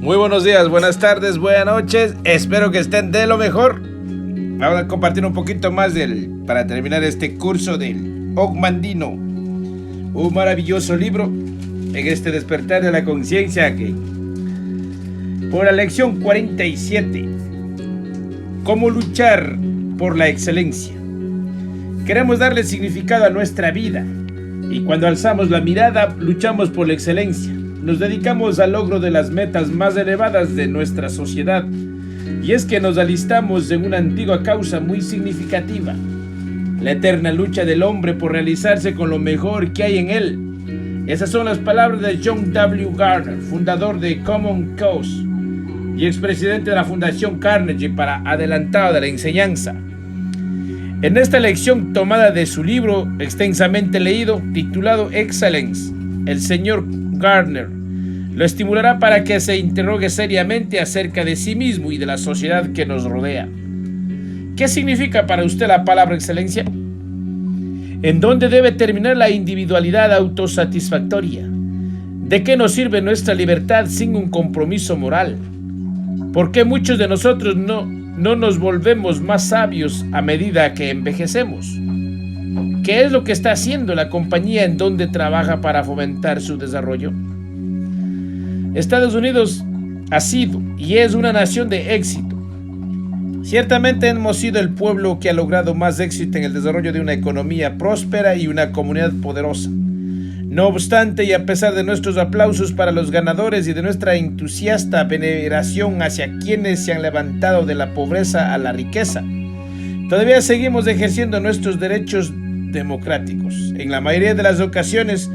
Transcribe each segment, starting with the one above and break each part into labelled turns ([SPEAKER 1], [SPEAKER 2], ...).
[SPEAKER 1] Muy buenos días, buenas tardes, buenas noches. Espero que estén de lo mejor. Vamos a compartir un poquito más para terminar este curso del Ogmandino. Un maravilloso libro en este despertar de la conciencia que por la lección 47. ¿Cómo luchar por la excelencia? Queremos darle significado a nuestra vida y cuando alzamos la mirada luchamos por la excelencia. Nos dedicamos al logro de las metas más elevadas de nuestra sociedad. Y es que nos alistamos en una antigua causa muy significativa: la eterna lucha del hombre por realizarse con lo mejor que hay en él. Esas son las palabras de John W. Gardner, fundador de Common Cause y expresidente de la Fundación Carnegie para adelantado de la enseñanza. En esta lección tomada de su libro extensamente leído, titulado Excellence, el señor Gardner lo estimulará para que se interrogue seriamente acerca de sí mismo y de la sociedad que nos rodea. ¿Qué significa para usted la palabra excelencia? ¿En dónde debe terminar la individualidad autosatisfactoria? ¿De qué nos sirve nuestra libertad sin un compromiso moral? ¿Por qué muchos de nosotros no nos volvemos más sabios a medida que envejecemos? ¿Qué es lo que está haciendo la compañía en donde trabaja para fomentar su desarrollo? Estados Unidos ha sido y es una nación de éxito. Ciertamente hemos sido el pueblo que ha logrado más éxito en el desarrollo de una economía próspera y una comunidad poderosa. No obstante, y a pesar de nuestros aplausos para los ganadores y de nuestra entusiasta veneración hacia quienes se han levantado de la pobreza a la riqueza, todavía seguimos ejerciendo nuestros derechos democráticos, en la mayoría de las ocasiones,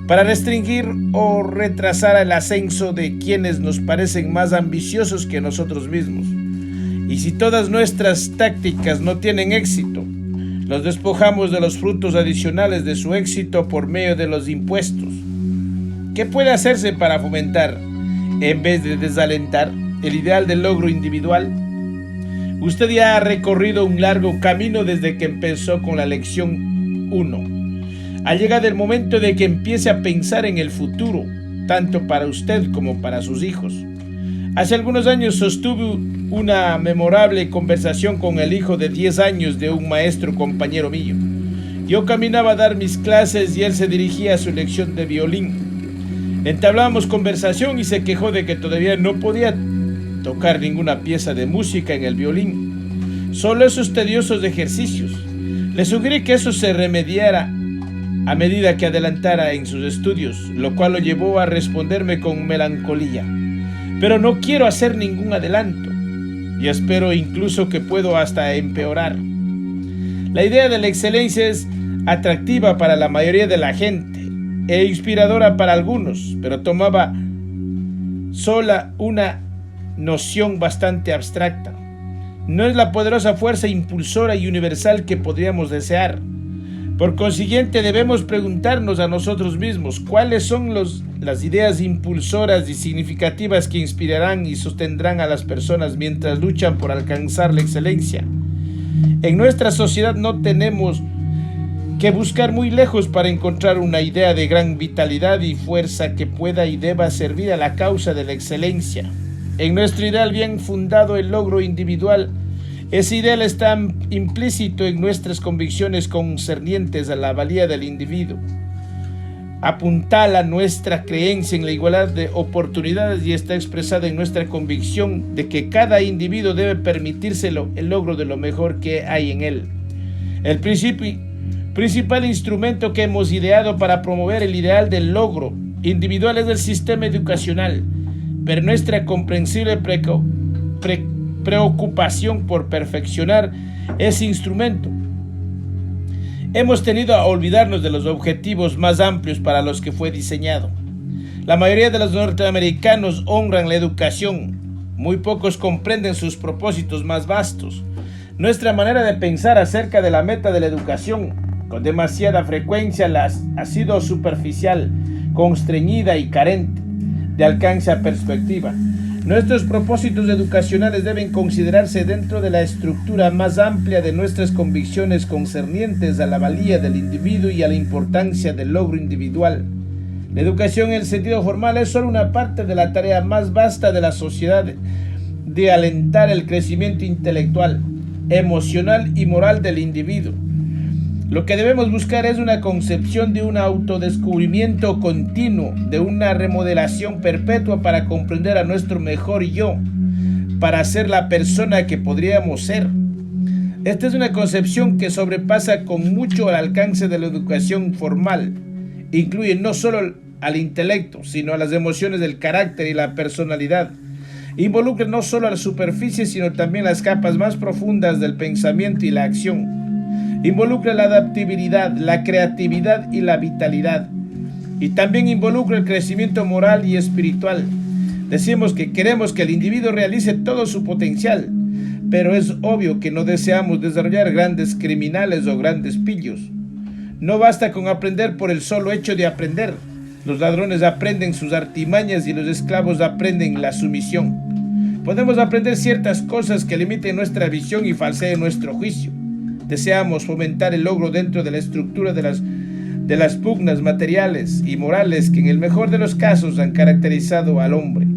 [SPEAKER 1] para restringir o retrasar el ascenso de quienes nos parecen más ambiciosos que nosotros mismos. Y si todas nuestras tácticas no tienen éxito, los despojamos de los frutos adicionales de su éxito por medio de los impuestos. ¿Qué puede hacerse para fomentar, en vez de desalentar, el ideal del logro individual? Usted ya ha recorrido un largo camino desde que empezó con la lección 1. Ha llegado el momento de que empiece a pensar en el futuro, tanto para usted como para sus hijos. Hace algunos años sostuve una memorable conversación con el hijo de 10 años de un maestro compañero mío. Yo caminaba a dar mis clases y él se dirigía a su lección de violín. Entablamos conversación y se quejó de que todavía no podía tocar ninguna pieza de música en el violín, solo esos tediosos ejercicios. Le sugerí que eso se remediara a medida que adelantara en sus estudios, lo cual lo llevó a responderme con melancolía: pero no quiero hacer ningún adelanto, y espero incluso que puedo hasta empeorar. La idea de la excelencia es atractiva para la mayoría de la gente e inspiradora para algunos, pero tomaba sola una noción bastante abstracta. No es la poderosa fuerza impulsora y universal que podríamos desear. Por consiguiente, debemos preguntarnos a nosotros mismos cuáles son las ideas impulsoras y significativas que inspirarán y sostendrán a las personas mientras luchan por alcanzar la excelencia. En nuestra sociedad no tenemos que buscar muy lejos para encontrar una idea de gran vitalidad y fuerza que pueda y deba servir a la causa de la excelencia. En nuestro ideal bien fundado, el logro individual, ese ideal está implícito en nuestras convicciones concernientes a la valía del individuo. Apuntala nuestra creencia en la igualdad de oportunidades y está expresada en nuestra convicción de que cada individuo debe permitírselo el logro de lo mejor que hay en él. El principal instrumento que hemos ideado para promover el ideal del logro individual es el sistema educacional, pero nuestra comprensible preocupación por perfeccionar ese instrumento. Hemos tenido a olvidarnos de los objetivos más amplios para los que fue diseñado. La mayoría de los norteamericanos honran la educación, muy pocos comprenden sus propósitos más vastos. Nuestra manera de pensar acerca de la meta de la educación, con demasiada frecuencia ha sido superficial, constreñida y carente de alcance a perspectiva. Nuestros propósitos educacionales deben considerarse dentro de la estructura más amplia de nuestras convicciones concernientes a la valía del individuo y a la importancia del logro individual. La educación en el sentido formal es solo una parte de la tarea más vasta de la sociedad de alentar el crecimiento intelectual, emocional y moral del individuo. Lo que debemos buscar es una concepción de un autodescubrimiento continuo, de una remodelación perpetua para comprender a nuestro mejor yo, para ser la persona que podríamos ser. Esta es una concepción que sobrepasa con mucho el alcance de la educación formal. Incluye no solo al intelecto, sino a las emociones del carácter y la personalidad. Involucra no solo a la superficie, sino también las capas más profundas del pensamiento y la acción. Involucra la adaptabilidad, la creatividad y la vitalidad. Y también involucra el crecimiento moral y espiritual. Decimos que queremos que el individuo realice todo su potencial, pero es obvio que no deseamos desarrollar grandes criminales o grandes pillos. No basta con aprender por el solo hecho de aprender. Los ladrones aprenden sus artimañas y los esclavos aprenden la sumisión. Podemos aprender ciertas cosas que limiten nuestra visión y falseen nuestro juicio. Deseamos fomentar el logro dentro de la estructura de las pugnas materiales y morales que en el mejor de los casos han caracterizado al hombre.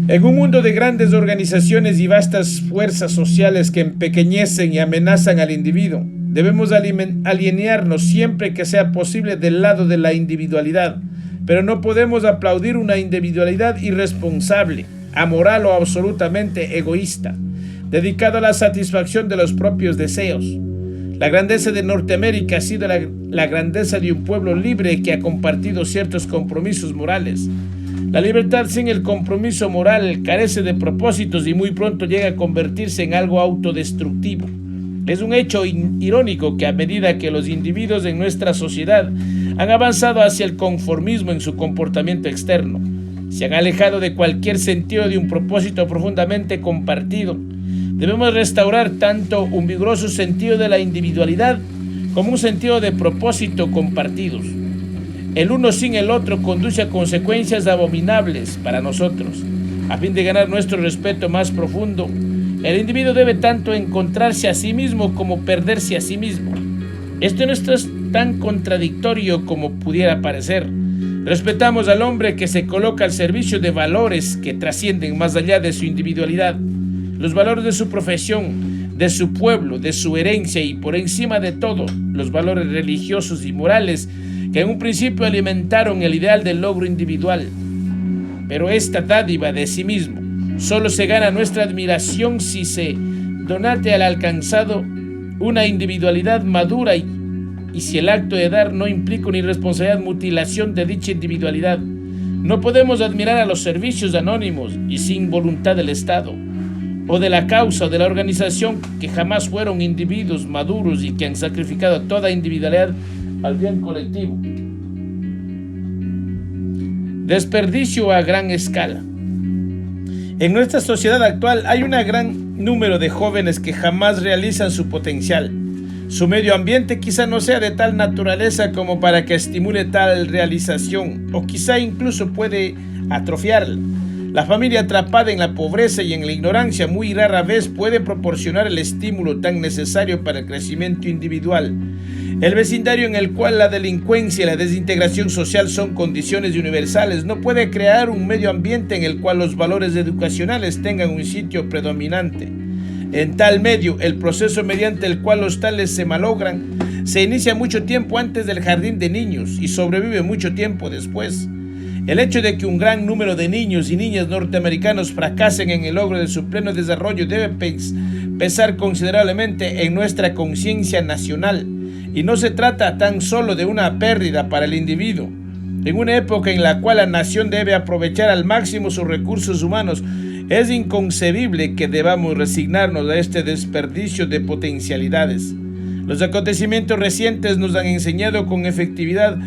[SPEAKER 1] En un mundo de grandes organizaciones y vastas fuerzas sociales que empequeñecen y amenazan al individuo, debemos alinearnos siempre que sea posible del lado de la individualidad, pero no podemos aplaudir una individualidad irresponsable, amoral o absolutamente egoísta, dedicada a la satisfacción de los propios deseos. La grandeza de Norteamérica ha sido la grandeza de un pueblo libre que ha compartido ciertos compromisos morales. La libertad sin el compromiso moral carece de propósitos y muy pronto llega a convertirse en algo autodestructivo. Es un hecho irónico que a medida que los individuos en nuestra sociedad han avanzado hacia el conformismo en su comportamiento externo, se han alejado de cualquier sentido de un propósito profundamente compartido. Debemos restaurar tanto un vigoroso sentido de la individualidad como un sentido de propósito compartidos. El uno sin el otro conduce a consecuencias abominables para nosotros. A fin de ganar nuestro respeto más profundo, el individuo debe tanto encontrarse a sí mismo como perderse a sí mismo. Esto no es tan contradictorio como pudiera parecer. Respetamos al hombre que se coloca al servicio de valores que trascienden más allá de su individualidad. Los valores de su profesión, de su pueblo, de su herencia y por encima de todo, los valores religiosos y morales que en un principio alimentaron el ideal del logro individual. Pero esta dádiva de sí mismo solo se gana nuestra admiración si se donate al alcanzado una individualidad madura y si el acto de dar no implica una irresponsabilidad mutilación de dicha individualidad. No podemos admirar a los servicios anónimos y sin voluntad del Estado, o de la causa o de la organización que jamás fueron individuos maduros y que han sacrificado toda individualidad al bien colectivo. Desperdicio a gran escala. En nuestra sociedad actual hay un gran número de jóvenes que jamás realizan su potencial. Su medio ambiente quizá no sea de tal naturaleza como para que estimule tal realización, o quizá incluso puede atrofiarla. La familia atrapada en la pobreza y en la ignorancia muy rara vez puede proporcionar el estímulo tan necesario para el crecimiento individual. El vecindario en el cual la delincuencia y la desintegración social son condiciones universales no puede crear un medio ambiente en el cual los valores educacionales tengan un sitio predominante. En tal medio, el proceso mediante el cual los tales se malogran se inicia mucho tiempo antes del jardín de niños y sobrevive mucho tiempo después. El hecho de que un gran número de niños y niñas norteamericanos fracasen en el logro de su pleno desarrollo debe pesar considerablemente en nuestra conciencia nacional. Y no se trata tan solo de una pérdida para el individuo. En una época en la cual la nación debe aprovechar al máximo sus recursos humanos, es inconcebible que debamos resignarnos a este desperdicio de potencialidades. Los acontecimientos recientes nos han enseñado con efectividad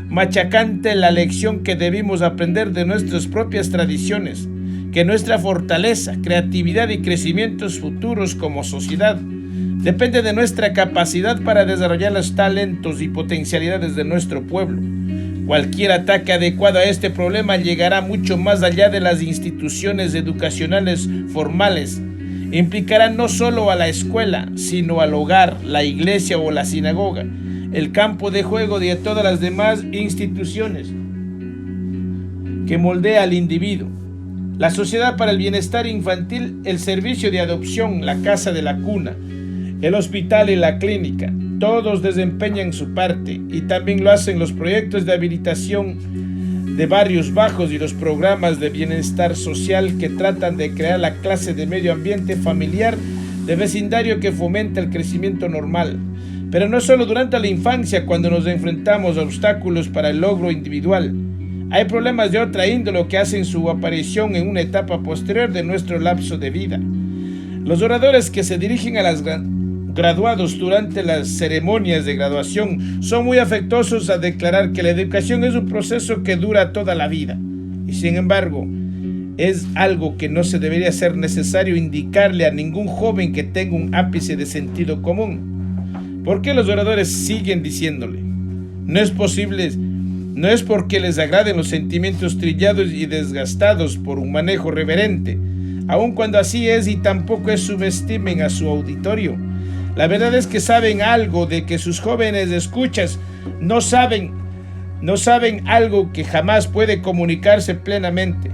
[SPEAKER 1] machacante la lección que debimos aprender de nuestras propias tradiciones, que nuestra fortaleza, creatividad y crecimientos futuros como sociedad depende de nuestra capacidad para desarrollar los talentos y potencialidades de nuestro pueblo. Cualquier ataque adecuado a este problema llegará mucho más allá de las instituciones educacionales formales. Implicará no solo a la escuela, sino al hogar, la iglesia o la sinagoga. el campo de juego de todas las demás instituciones que moldea al individuo. La Sociedad para el Bienestar Infantil, el servicio de adopción, la casa de la cuna, el hospital y la clínica, todos desempeñan su parte y también lo hacen los proyectos de habilitación de barrios bajos y los programas de bienestar social que tratan de crear la clase de medio ambiente familiar de vecindario que fomenta el crecimiento normal. Pero no solo durante la infancia cuando nos enfrentamos a obstáculos para el logro individual. Hay problemas de otra índole que hacen su aparición en una etapa posterior de nuestro lapso de vida. Los oradores que se dirigen a los graduados durante las ceremonias de graduación son muy afectuosos a declarar que la educación es un proceso que dura toda la vida. Y sin embargo, es algo que no se debería ser necesario indicarle a ningún joven que tenga un ápice de sentido común. ¿Por qué los oradores siguen diciéndole? No es posible. No es porque les agraden los sentimientos trillados y desgastados por un manejo reverente, aun cuando así es, y tampoco es subestimen a su auditorio. La verdad es que saben algo de que sus jóvenes escuchas no saben algo que jamás puede comunicarse plenamente.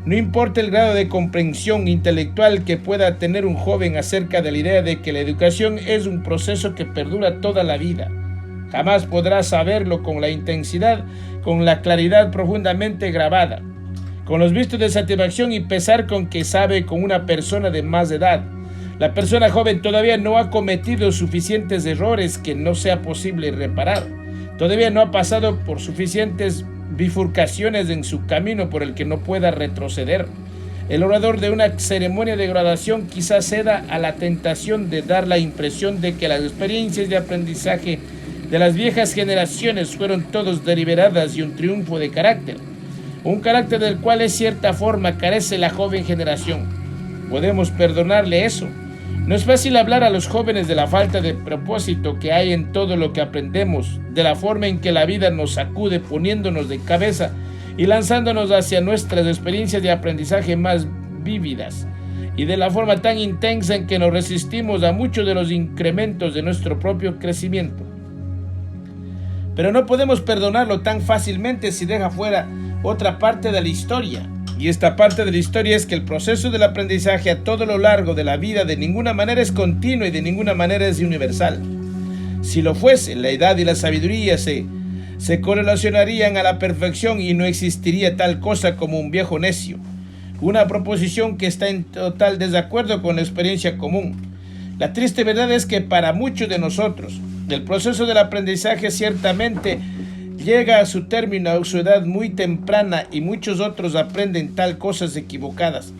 [SPEAKER 1] No importa el grado de comprensión intelectual que pueda tener un joven acerca de la idea de que la educación es un proceso que perdura toda la vida. Jamás podrá saberlo con la intensidad, con la claridad profundamente grabada, con los vistos de satisfacción y pesar con que sabe con una persona de más edad. La persona joven todavía no ha cometido suficientes errores que no sea posible reparar. Todavía no ha pasado por suficientes bifurcaciones en su camino por el que no pueda retroceder. El orador de una ceremonia de graduación quizás ceda a la tentación de dar la impresión de que las experiencias de aprendizaje de las viejas generaciones fueron todas deliberadas y un triunfo de carácter, un carácter del cual en cierta forma carece la joven generación. Podemos perdonarle eso. No es fácil hablar a los jóvenes de la falta de propósito que hay en todo lo que aprendemos, de la forma en que la vida nos sacude poniéndonos de cabeza y lanzándonos hacia nuestras experiencias de aprendizaje más vívidas, y de la forma tan intensa en que nos resistimos a muchos de los incrementos de nuestro propio crecimiento. Pero no podemos perdonarlo tan fácilmente si deja fuera otra parte de la historia. Y esta parte de la historia es que el proceso del aprendizaje a todo lo largo de la vida de ninguna manera es continuo y de ninguna manera es universal. Si lo fuese, la edad y la sabiduría se correlacionarían a la perfección y no existiría tal cosa como un viejo necio, una proposición que está en total desacuerdo con la experiencia común. La triste verdad es que para muchos de nosotros, el proceso del aprendizaje ciertamente llega a su término a su edad muy temprana y muchos otros aprenden tal cosas equivocadas.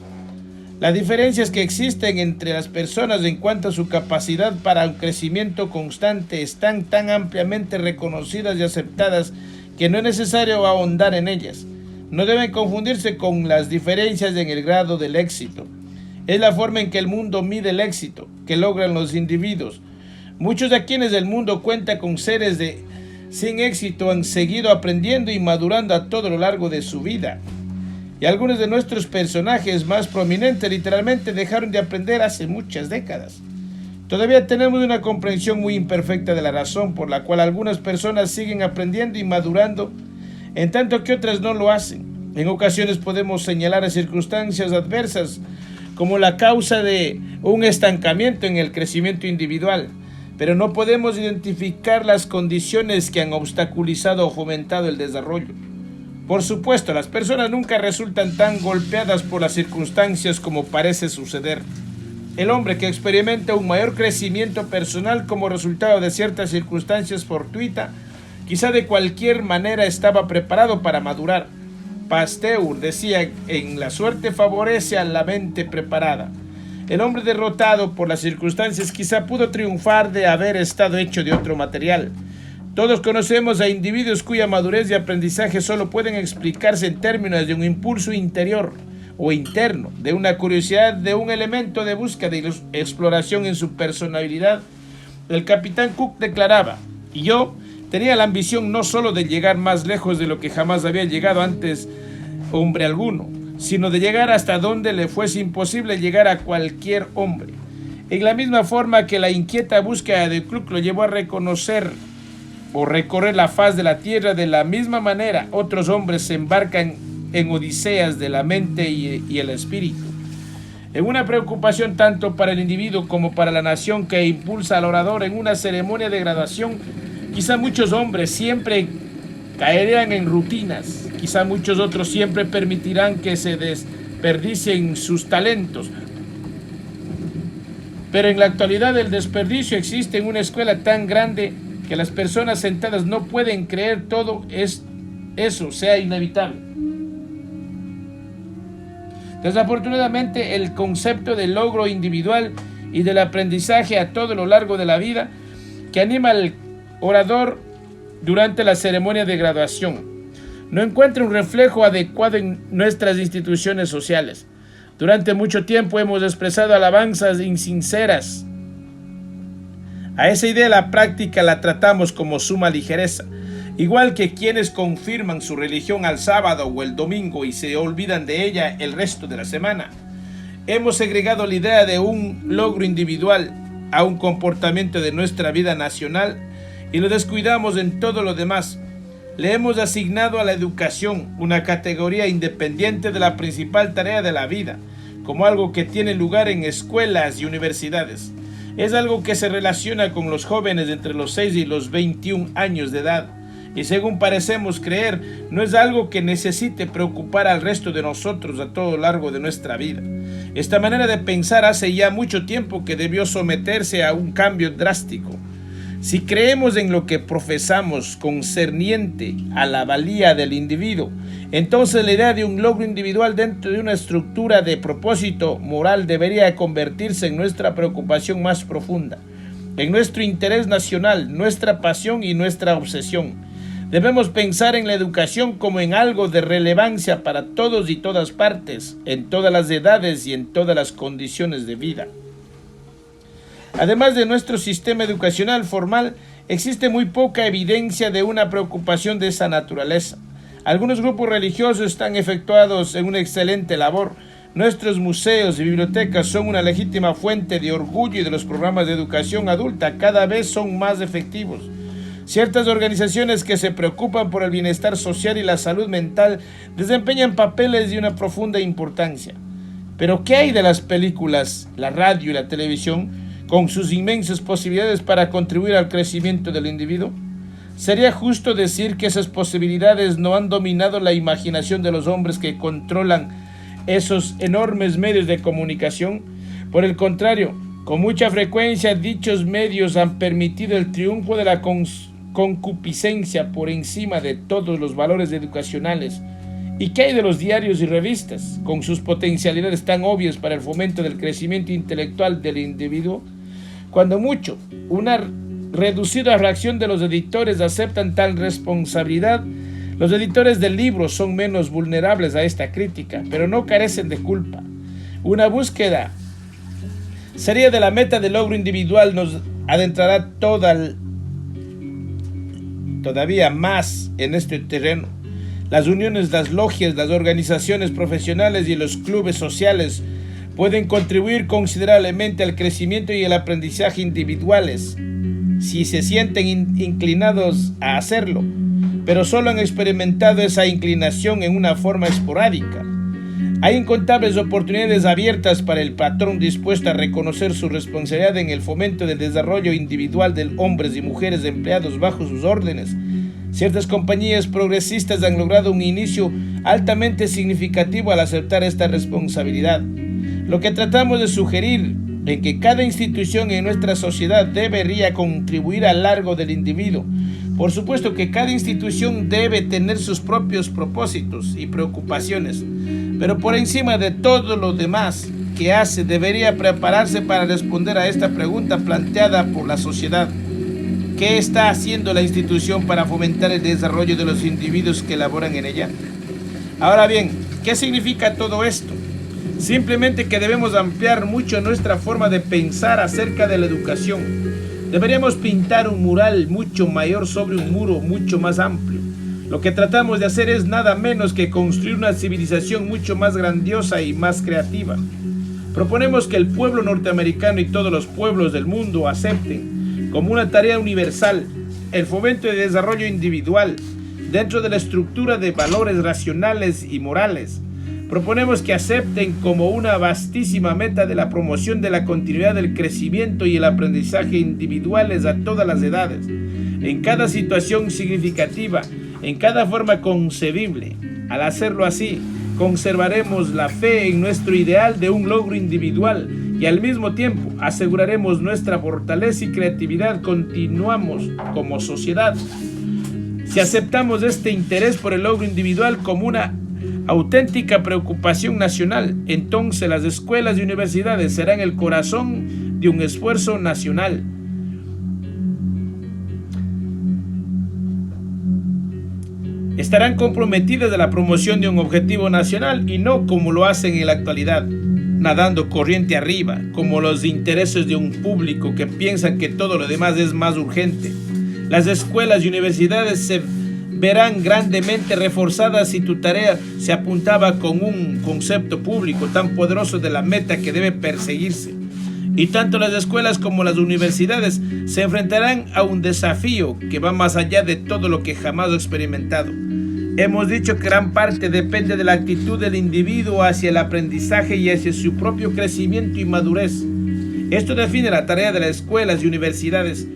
[SPEAKER 1] Las diferencias que existen entre las personas en cuanto a su capacidad para un crecimiento constante están tan ampliamente reconocidas y aceptadas que no es necesario ahondar en ellas. No deben confundirse con las diferencias en el grado del éxito. Es la forma en que el mundo mide el éxito que logran los individuos. Muchos de quienes el mundo cuenta con seres sin éxito han seguido aprendiendo y madurando a todo lo largo de su vida. Y algunos de nuestros personajes más prominentes literalmente dejaron de aprender hace muchas décadas. Todavía tenemos una comprensión muy imperfecta de la razón por la cual algunas personas siguen aprendiendo y madurando, en tanto que otras no lo hacen. En ocasiones podemos señalar a circunstancias adversas como la causa de un estancamiento en el crecimiento individual, pero no podemos identificar las condiciones que han obstaculizado o fomentado el desarrollo. Por supuesto, las personas nunca resultan tan golpeadas por las circunstancias como parece suceder. El hombre que experimenta un mayor crecimiento personal como resultado de ciertas circunstancias fortuitas, quizá de cualquier manera estaba preparado para madurar. Pasteur decía, en la suerte favorece a la mente preparada. El hombre derrotado por las circunstancias quizá pudo triunfar de haber estado hecho de otro material. Todos conocemos a individuos cuya madurez y aprendizaje solo pueden explicarse en términos de un impulso interior o interno, de una curiosidad, de un elemento de búsqueda y exploración en su personalidad. El capitán Cook declaraba, y yo tenía la ambición no solo de llegar más lejos de lo que jamás había llegado antes hombre alguno, sino de llegar hasta donde le fuese imposible llegar a cualquier hombre. En la misma forma que la inquieta búsqueda de Cook lo llevó a reconocer o recorrer la faz de la tierra. De la misma manera, otros hombres se embarcan en odiseas de la mente y el espíritu, en una preocupación tanto para el individuo como para la nación que impulsa al orador en una ceremonia de graduación. Quizá muchos hombres siempre caerían en rutinas, quizá muchos otros siempre permitirán que se desperdicien sus talentos. Pero en la actualidad el desperdicio existe en una escuela tan grande que las personas sentadas no pueden creer todo eso sea inevitable. Desafortunadamente, el concepto del logro individual y del aprendizaje a todo lo largo de la vida que anima al orador durante la ceremonia de graduación no encuentra un reflejo adecuado en nuestras instituciones sociales. Durante mucho tiempo hemos expresado alabanzas insinceras a esa idea. La práctica la tratamos como suma ligereza, igual que quienes confirman su religión al sábado o el domingo y se olvidan de ella el resto de la semana. Hemos segregado la idea de un logro individual a un comportamiento de nuestra vida nacional y lo descuidamos en todo lo demás. Le hemos asignado a la educación una categoría independiente de la principal tarea de la vida, como algo que tiene lugar en escuelas y universidades. Es algo que se relaciona con los jóvenes entre los 6 y los 21 años de edad, y según parecemos creer, no es algo que necesite preocupar al resto de nosotros a todo lo largo de nuestra vida. Esta manera de pensar hace ya mucho tiempo que debió someterse a un cambio drástico. Si creemos en lo que profesamos concerniente a la valía del individuo, entonces la idea de un logro individual dentro de una estructura de propósito moral debería convertirse en nuestra preocupación más profunda, en nuestro interés nacional, nuestra pasión y nuestra obsesión. Debemos pensar en la educación como en algo de relevancia para todos y todas partes, en todas las edades y en todas las condiciones de vida. Además de nuestro sistema educacional formal, existe muy poca evidencia de una preocupación de esa naturaleza. Algunos grupos religiosos están efectuados en una excelente labor. Nuestros museos y bibliotecas son una legítima fuente de orgullo y de los programas de educación adulta cada vez son más efectivos. Ciertas organizaciones que se preocupan por el bienestar social y la salud mental desempeñan papeles de una profunda importancia. Pero ¿qué hay de las películas, la radio y la televisión, con sus inmensas posibilidades para contribuir al crecimiento del individuo? ¿Sería justo decir que esas posibilidades no han dominado la imaginación de los hombres que controlan esos enormes medios de comunicación? Por el contrario, con mucha frecuencia dichos medios han permitido el triunfo de la concupiscencia por encima de todos los valores educacionales. ¿Y qué hay de los diarios y revistas, con sus potencialidades tan obvias para el fomento del crecimiento intelectual del individuo? Cuando mucho, una reducida fracción de los editores aceptan tal responsabilidad. Los editores de libros son menos vulnerables a esta crítica, pero no carecen de culpa. Una búsqueda seria de la meta del logro individual nos adentrará todavía más en este terreno. Las uniones, las logias, las organizaciones profesionales y los clubes sociales pueden contribuir considerablemente al crecimiento y el aprendizaje individuales si se sienten inclinados a hacerlo, pero solo han experimentado esa inclinación en una forma esporádica. Hay incontables oportunidades abiertas para el patrón dispuesto a reconocer su responsabilidad en el fomento del desarrollo individual de hombres y mujeres empleados bajo sus órdenes. Ciertas compañías progresistas han logrado un inicio altamente significativo al aceptar esta responsabilidad. Lo que tratamos de sugerir es que cada institución en nuestra sociedad debería contribuir al largo del individuo. Por supuesto que cada institución debe tener sus propios propósitos y preocupaciones, pero por encima de todo lo demás que hace, debería prepararse para responder a esta pregunta planteada por la sociedad. ¿Qué está haciendo la institución para fomentar el desarrollo de los individuos que laboran en ella? Ahora bien, ¿qué significa todo esto? Simplemente que debemos ampliar mucho nuestra forma de pensar acerca de la educación. Deberíamos pintar un mural mucho mayor sobre un muro mucho más amplio. Lo que tratamos de hacer es nada menos que construir una civilización mucho más grandiosa y más creativa. Proponemos que el pueblo norteamericano y todos los pueblos del mundo acepten como una tarea universal el fomento y desarrollo individual dentro de la estructura de valores racionales y morales. Proponemos que acepten como una vastísima meta de la promoción de la continuidad del crecimiento y el aprendizaje individuales a todas las edades, en cada situación significativa, en cada forma concebible. Al hacerlo así, conservaremos la fe en nuestro ideal de un logro individual y al mismo tiempo aseguraremos nuestra fortaleza y creatividad. Continuamos como sociedad. Si aceptamos este interés por el logro individual como una auténtica preocupación nacional, entonces las escuelas y universidades serán el corazón de un esfuerzo nacional. Estarán comprometidas a la promoción de un objetivo nacional y no como lo hacen en la actualidad, nadando corriente arriba, como los intereses de un público que piensan que todo lo demás es más urgente. Las escuelas y universidades se verán grandemente reforzadas si tu tarea se apuntaba con un concepto público tan poderoso de la meta que debe perseguirse. Y tanto las escuelas como las universidades se enfrentarán a un desafío que va más allá de todo lo que jamás he experimentado. Hemos dicho que gran parte depende de la actitud del individuo hacia el aprendizaje y hacia su propio crecimiento y madurez. Esto define la tarea de las escuelas y universidades.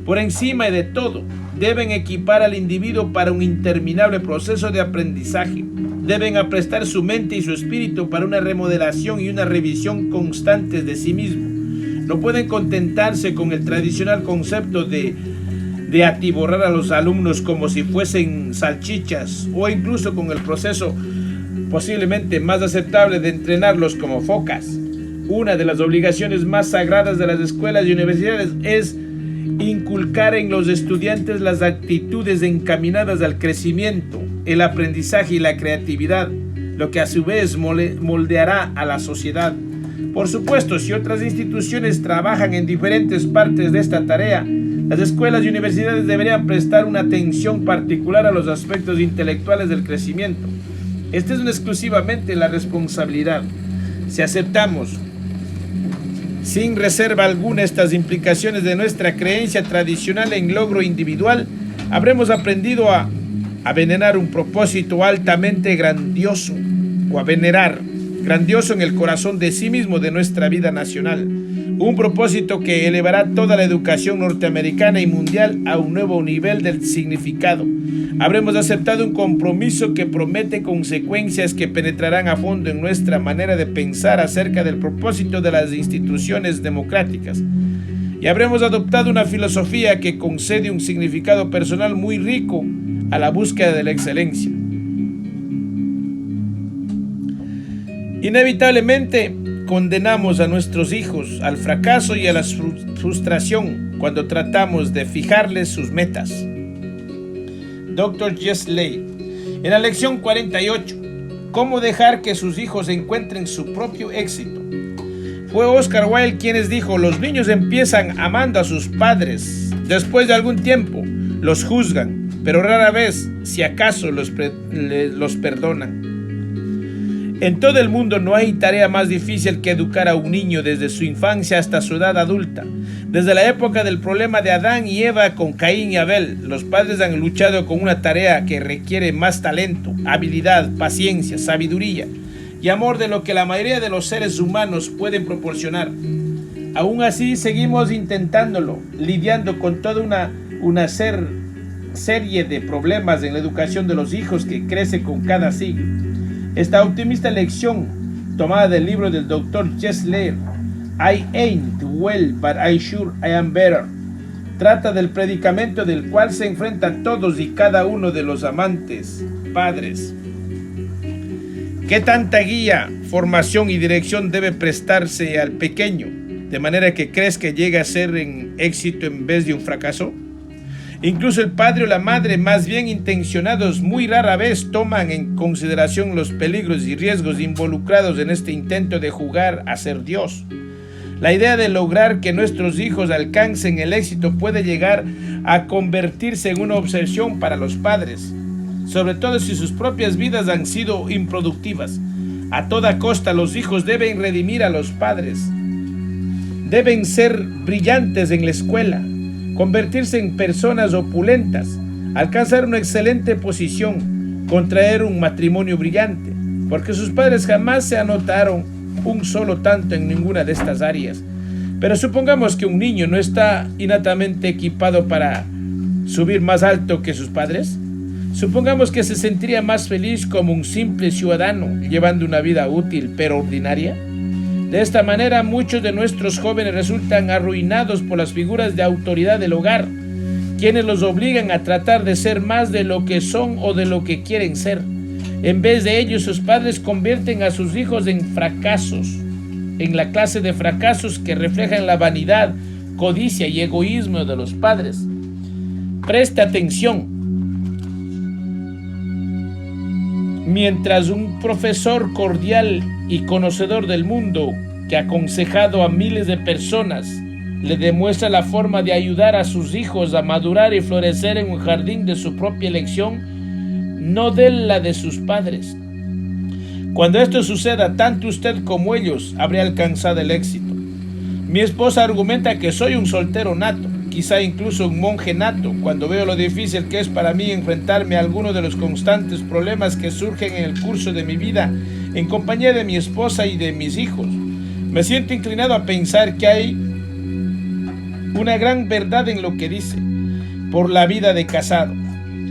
[SPEAKER 1] Por encima de todo, deben equipar al individuo para un interminable proceso de aprendizaje. Deben aprestar su mente y su espíritu para una remodelación y una revisión constantes de sí mismo. No pueden contentarse con el tradicional concepto de atiborrar a los alumnos como si fuesen salchichas, o incluso con el proceso posiblemente más aceptable de entrenarlos como focas. Una de las obligaciones más sagradas de las escuelas y universidades es inculcar en los estudiantes las actitudes encaminadas al crecimiento, el aprendizaje y la creatividad, lo que a su vez moldeará a la sociedad. Por supuesto, si otras instituciones trabajan en diferentes partes de esta tarea, las escuelas y universidades deberían prestar una atención particular a los aspectos intelectuales del crecimiento. Esta es exclusivamente la responsabilidad. Si aceptamos sin reserva alguna estas implicaciones de nuestra creencia tradicional en logro individual, habremos aprendido a venerar un propósito altamente grandioso, o a venerar grandioso en el corazón de sí mismo de nuestra vida nacional. Un propósito que elevará toda la educación norteamericana y mundial a un nuevo nivel del significado. Habremos aceptado un compromiso que promete consecuencias que penetrarán a fondo en nuestra manera de pensar acerca del propósito de las instituciones democráticas. Y habremos adoptado una filosofía que concede un significado personal muy rico a la búsqueda de la excelencia. Inevitablemente condenamos a nuestros hijos al fracaso y a la frustración cuando tratamos de fijarles sus metas. Dr. Jess Lay, en la lección 48, ¿cómo dejar que sus hijos encuentren su propio éxito? Fue Oscar Wilde quien dijo: los niños empiezan amando a sus padres, después de algún tiempo los juzgan, pero rara vez, si acaso, los perdonan. En todo el mundo no hay tarea más difícil que educar a un niño desde su infancia hasta su edad adulta. Desde la época del problema de Adán y Eva con Caín y Abel, los padres han luchado con una tarea que requiere más talento, habilidad, paciencia, sabiduría y amor de lo que la mayoría de los seres humanos pueden proporcionar. Aún así, seguimos intentándolo, lidiando con toda una serie de problemas en la educación de los hijos que crece con cada siglo. Esta optimista lección, tomada del libro del Dr. Jess Lay, I ain't well, but I sure I am better, trata del predicamento del cual se enfrentan todos y cada uno de los amantes padres. ¿Qué tanta guía, formación y dirección debe prestarse al pequeño, de manera que crees que llegue a ser un éxito en vez de un fracaso? Incluso el padre o la madre más bien intencionados muy rara vez toman en consideración los peligros y riesgos involucrados en este intento de jugar a ser Dios. La idea de lograr que nuestros hijos alcancen el éxito puede llegar a convertirse en una obsesión para los padres, sobre todo si sus propias vidas han sido improductivas. A toda costa los hijos deben redimir a los padres. Deben ser brillantes en la escuela. convertirse en personas opulentas, alcanzar una excelente posición, contraer un matrimonio brillante, porque sus padres jamás se anotaron un solo tanto en ninguna de estas áreas. Pero supongamos que un niño no está innatamente equipado para subir más alto que sus padres. Supongamos que se sentiría más feliz como un simple ciudadano, llevando una vida útil pero ordinaria. De esta manera, muchos de nuestros jóvenes resultan arruinados por las figuras de autoridad del hogar, quienes los obligan a tratar de ser más de lo que son o de lo que quieren ser. En vez de ello, sus padres convierten a sus hijos en fracasos, en la clase de fracasos que reflejan la vanidad, codicia y egoísmo de los padres. Preste atención. Mientras un profesor cordial y conocedor del mundo que ha aconsejado a miles de personas le demuestra la forma de ayudar a sus hijos a madurar y florecer en un jardín de su propia elección, no de la de sus padres. Cuando esto suceda, tanto usted como ellos habrá alcanzado el éxito. Mi esposa argumenta que soy un soltero nato, quizá incluso un monje nato, cuando veo lo difícil que es para mí enfrentarme a algunos de los constantes problemas que surgen en el curso de mi vida en compañía de mi esposa y de mis hijos. Me siento inclinado a pensar que hay una gran verdad en lo que dice. Por la vida de casado,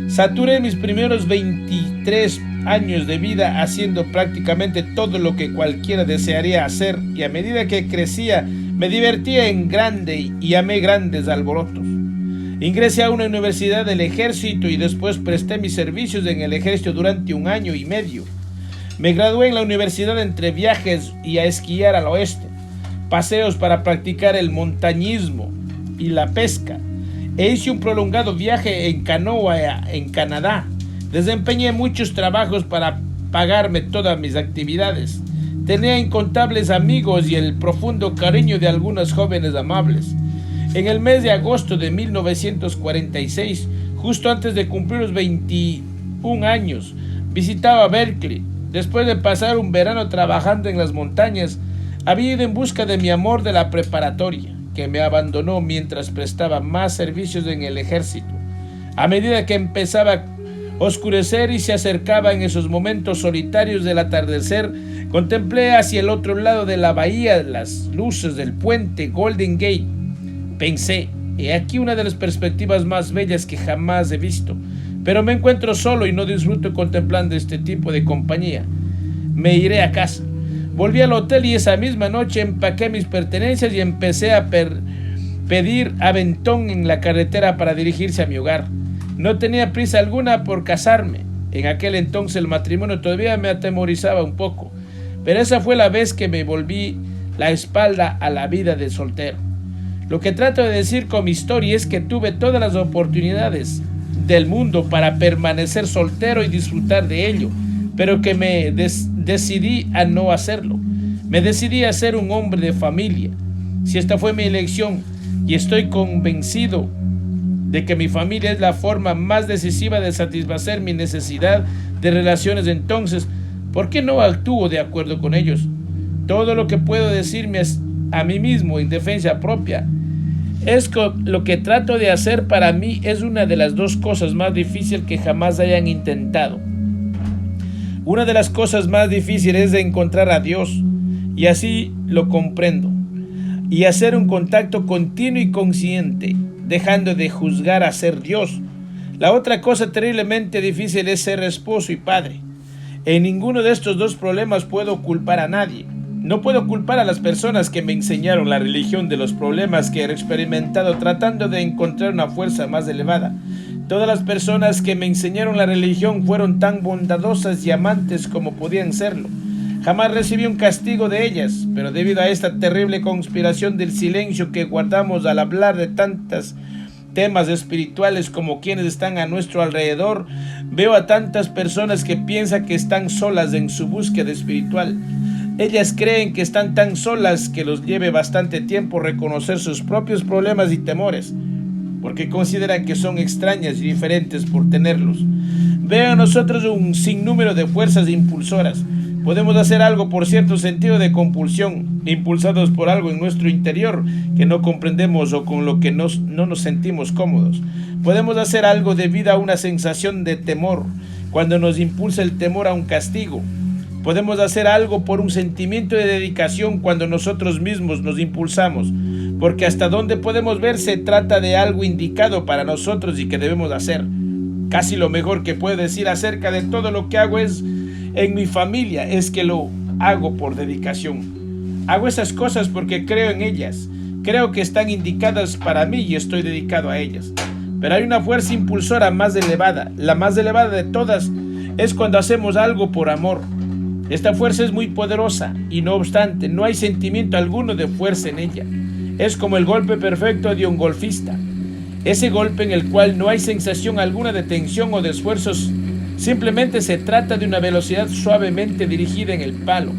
[SPEAKER 1] saturé mis primeros 23 años de vida haciendo prácticamente todo lo que cualquiera desearía hacer, y a medida que crecía me divertía en grande y amé grandes alborotos. Ingresé a una universidad del ejército y después presté mis servicios en el ejército durante 1 año y medio. Me gradué en la universidad entre viajes y a esquiar al oeste, paseos para practicar el montañismo y la pesca, e hice un prolongado viaje en canoa en Canadá. Desempeñé muchos trabajos para pagarme todas mis actividades. Tenía incontables amigos y el profundo cariño de algunos jóvenes amables. En el mes de agosto de 1946, justo antes de cumplir los 21 años, visitaba Berkeley. Después de pasar un verano trabajando en las montañas, había ido en busca de mi amor de la preparatoria, que me abandonó mientras prestaba más servicios en el ejército. A medida que empezaba a oscurecer y se acercaba en esos momentos solitarios del atardecer, contemplé hacia el otro lado de la bahía las luces del puente Golden Gate. Pensé, he aquí una de las perspectivas más bellas que jamás he visto, pero me encuentro solo y no disfruto contemplando este tipo de compañía. Me iré a casa. Volví al hotel y esa misma noche empaqué mis pertenencias y empecé a pedir aventón en la carretera para dirigirse a mi hogar. No tenía prisa alguna por casarme. En aquel entonces el matrimonio todavía me atemorizaba un poco, pero esa fue la vez que me volví la espalda a la vida de soltero. Lo que trato de decir con mi historia es que tuve todas las oportunidades del mundo para permanecer soltero y disfrutar de ello, pero que me decidí a no hacerlo. Me decidí a ser un hombre de familia. Si esta fue mi elección y estoy convencido de que mi familia es la forma más decisiva de satisfacer mi necesidad de relaciones, entonces, ¿por qué no actúo de acuerdo con ellos? Todo lo que puedo decirme a mí mismo en defensa propia es que lo que trato de hacer para mí es una de las 2 cosas más difíciles que jamás hayan intentado. Una de las cosas más difíciles es de encontrar a Dios, y así lo comprendo, y hacer un contacto continuo y consciente, dejando de juzgar a ser Dios. La otra cosa terriblemente difícil es ser esposo y padre. En ninguno de estos 2 problemas puedo culpar a nadie. No puedo culpar a las personas que me enseñaron la religión de los problemas que he experimentado tratando de encontrar una fuerza más elevada. Todas las personas que me enseñaron la religión fueron tan bondadosas y amantes como podían serlo. Jamás recibí un castigo de ellas, pero debido a esta terrible conspiración del silencio que guardamos al hablar de tantos temas espirituales como quienes están a nuestro alrededor, veo a tantas personas que piensan que están solas en su búsqueda espiritual. Ellas creen que están tan solas que los lleve bastante tiempo reconocer sus propios problemas y temores, porque consideran que son extrañas y diferentes por tenerlos. Veo en nosotros un sinnúmero de fuerzas impulsoras, Podemos hacer algo por cierto sentido de compulsión, impulsados por algo en nuestro interior que no comprendemos o con lo que no nos sentimos cómodos. Podemos hacer algo debido a una sensación de temor, cuando nos impulsa el temor a un castigo. Podemos hacer algo por un sentimiento de dedicación cuando nosotros mismos nos impulsamos, porque hasta donde podemos ver se trata de algo indicado para nosotros y que debemos hacer. Casi lo mejor que puedo decir acerca de todo lo que hago en mi familia es que lo hago por dedicación. Hago esas cosas porque creo en ellas, creo que están indicadas para mí y estoy dedicado a ellas. Pero hay una fuerza impulsora más elevada, la más elevada de todas es cuando hacemos algo por amor. Esta fuerza es muy poderosa y no obstante no hay sentimiento alguno de fuerza en ella. Es como el golpe perfecto de un golfista. Ese golpe en el cual no hay sensación alguna de tensión o de esfuerzos, simplemente se trata de una velocidad suavemente dirigida en el palo,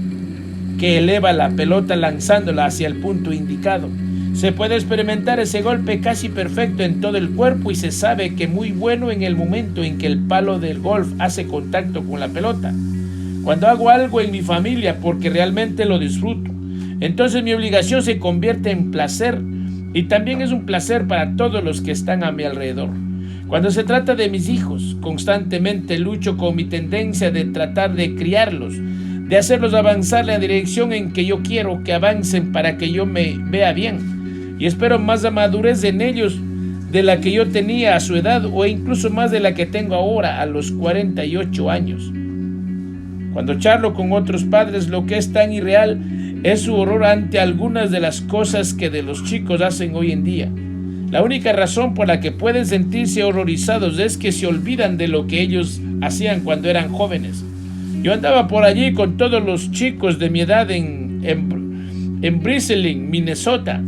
[SPEAKER 1] que eleva la pelota lanzándola hacia el punto indicado. Se puede experimentar ese golpe casi perfecto en todo el cuerpo y se sabe que muy bueno en el momento en que el palo del golf hace contacto con la pelota. Cuando hago algo en mi familia porque realmente lo disfruto, entonces mi obligación se convierte en placer y también es un placer para todos los que están a mi alrededor. Cuando se trata de mis hijos, constantemente lucho con mi tendencia de tratar de criarlos, de hacerlos avanzar en la dirección en que yo quiero que avancen para que yo me vea bien. Y espero más madurez en ellos de la que yo tenía a su edad o incluso más de la que tengo ahora a los 48 años. Cuando charlo con otros padres, lo que es tan irreal es su horror ante algunas de las cosas que de los chicos hacen hoy en día. La única razón por la que pueden sentirse horrorizados es que se olvidan de lo que ellos hacían cuando eran jóvenes. Yo andaba por allí con todos los chicos de mi edad en Bristling, Minnesota,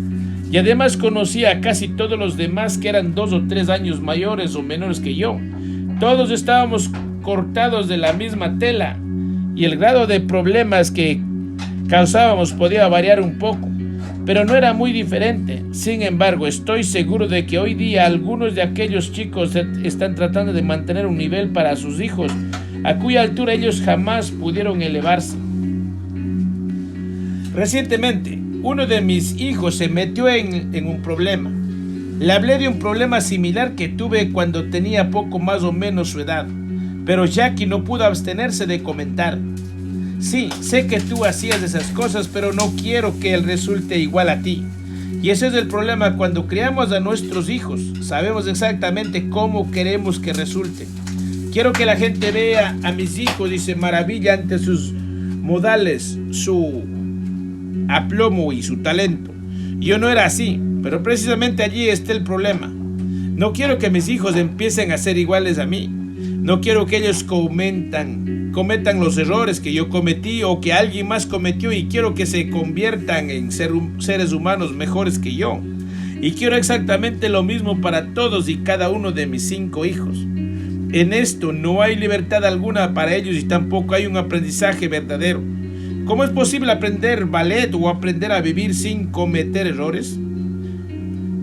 [SPEAKER 1] y además conocía a casi todos los demás que eran 2 o 3 años mayores o menores que yo. Todos estábamos cortados de la misma tela y el grado de problemas que causábamos podía variar un poco, pero no era muy diferente. Sin embargo, estoy seguro de que hoy día algunos de aquellos chicos están tratando de mantener un nivel para sus hijos a cuya altura ellos jamás pudieron elevarse. Recientemente, uno de mis hijos se metió en un problema. Le hablé de un problema similar que tuve cuando tenía poco más o menos su edad, pero Jackie no pudo abstenerse de comentar: sí, sé que tú hacías esas cosas, pero no quiero que él resulte igual a ti. Y ese es el problema cuando criamos a nuestros hijos. Sabemos exactamente cómo queremos que resulten. Quiero que la gente vea a mis hijos y se maravilla ante sus modales, su aplomo y su talento. Yo no era así, pero precisamente allí está el problema. No quiero que mis hijos empiecen a ser iguales a mí. No quiero que ellos cometan los errores que yo cometí o que alguien más cometió, y quiero que se conviertan en seres humanos mejores que yo. Y quiero exactamente lo mismo para todos y cada uno de mis 5 hijos. En esto no hay libertad alguna para ellos y tampoco hay un aprendizaje verdadero. ¿Cómo es posible aprender ballet o aprender a vivir sin cometer errores?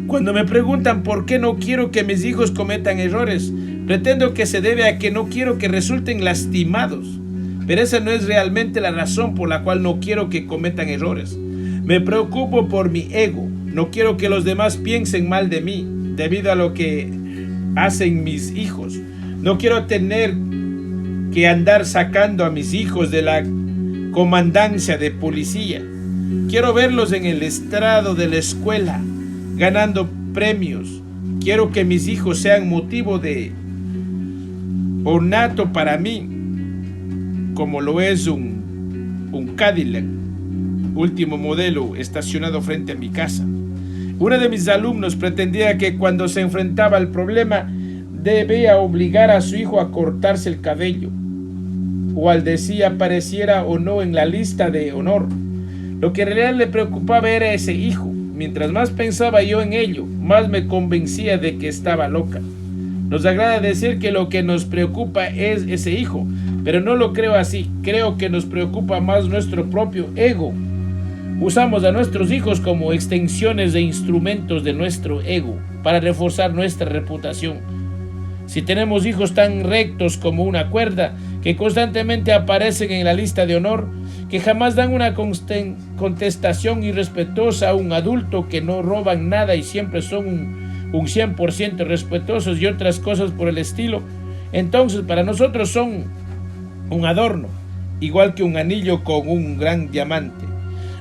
[SPEAKER 1] Cuando me preguntan por qué no quiero que mis hijos cometan errores, pretendo que se debe a que no quiero que resulten lastimados. Pero esa no es realmente la razón por la cual no quiero que cometan errores. Me preocupo por mi ego. No quiero que los demás piensen mal de mí debido a lo que hacen mis hijos. No quiero tener que andar sacando a mis hijos de la comandancia de policía. Quiero verlos en el estrado de la escuela, ganando premios. Quiero que mis hijos sean motivo de ornato para mí, como lo es un Cadillac último modelo estacionado frente a mi casa. Uno de mis alumnos pretendía que cuando se enfrentaba al problema debía obligar a su hijo a cortarse el cabello, o al decir apareciera o no en la lista de honor. Lo que en realidad le preocupaba era ese hijo. Mientras más pensaba yo en ello, más me convencía de que estaba loca. Nos agrada decir que lo que nos preocupa es ese hijo, pero no lo creo así. Creo que nos preocupa más nuestro propio ego. Usamos a nuestros hijos como extensiones de instrumentos de nuestro ego para reforzar nuestra reputación. Si tenemos hijos tan rectos como una cuerda, que constantemente aparecen en la lista de honor, que jamás dan una contestación irrespetuosa a un adulto, que no roban nada y siempre son un 100% respetuosos y otras cosas por el estilo. Entonces para nosotros son un adorno, igual que un anillo con un gran diamante.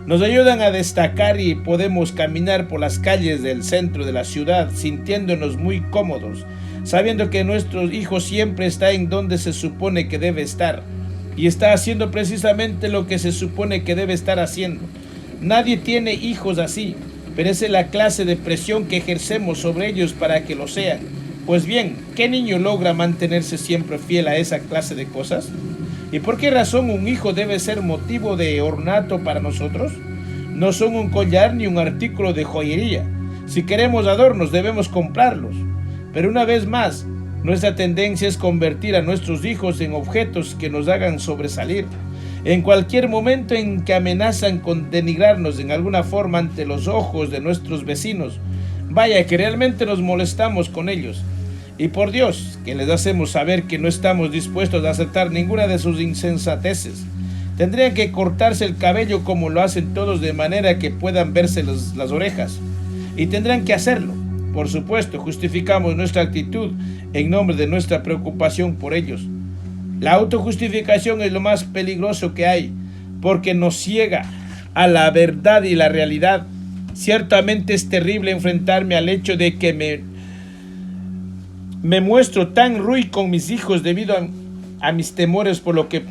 [SPEAKER 1] Nos ayudan a destacar y podemos caminar por las calles del centro de la ciudad sintiéndonos muy cómodos, sabiendo que nuestro hijo siempre está en donde se supone que debe estar y está haciendo precisamente lo que se supone que debe estar haciendo. Nadie tiene hijos así, pero esa es la clase de presión que ejercemos sobre ellos para que lo sean. Pues bien, ¿qué niño logra mantenerse siempre fiel a esa clase de cosas? ¿Y por qué razón un hijo debe ser motivo de ornato para nosotros? No son un collar ni un artículo de joyería. Si queremos adornos, debemos comprarlos. Pero una vez más, nuestra tendencia es convertir a nuestros hijos en objetos que nos hagan sobresalir. En cualquier momento en que amenazan con denigrarnos en alguna forma ante los ojos de nuestros vecinos, vaya que realmente nos molestamos con ellos. Y por Dios, que les hacemos saber que no estamos dispuestos a aceptar ninguna de sus insensateces. Tendrían que cortarse el cabello como lo hacen todos de manera que puedan verse las orejas. Y tendrán que hacerlo. Por supuesto, justificamos nuestra actitud en nombre de nuestra preocupación por ellos. La autojustificación es lo más peligroso que hay, porque nos ciega a la verdad y la realidad. Ciertamente es terrible enfrentarme al hecho de que me muestro tan ruin con mis hijos debido a mis temores por lo que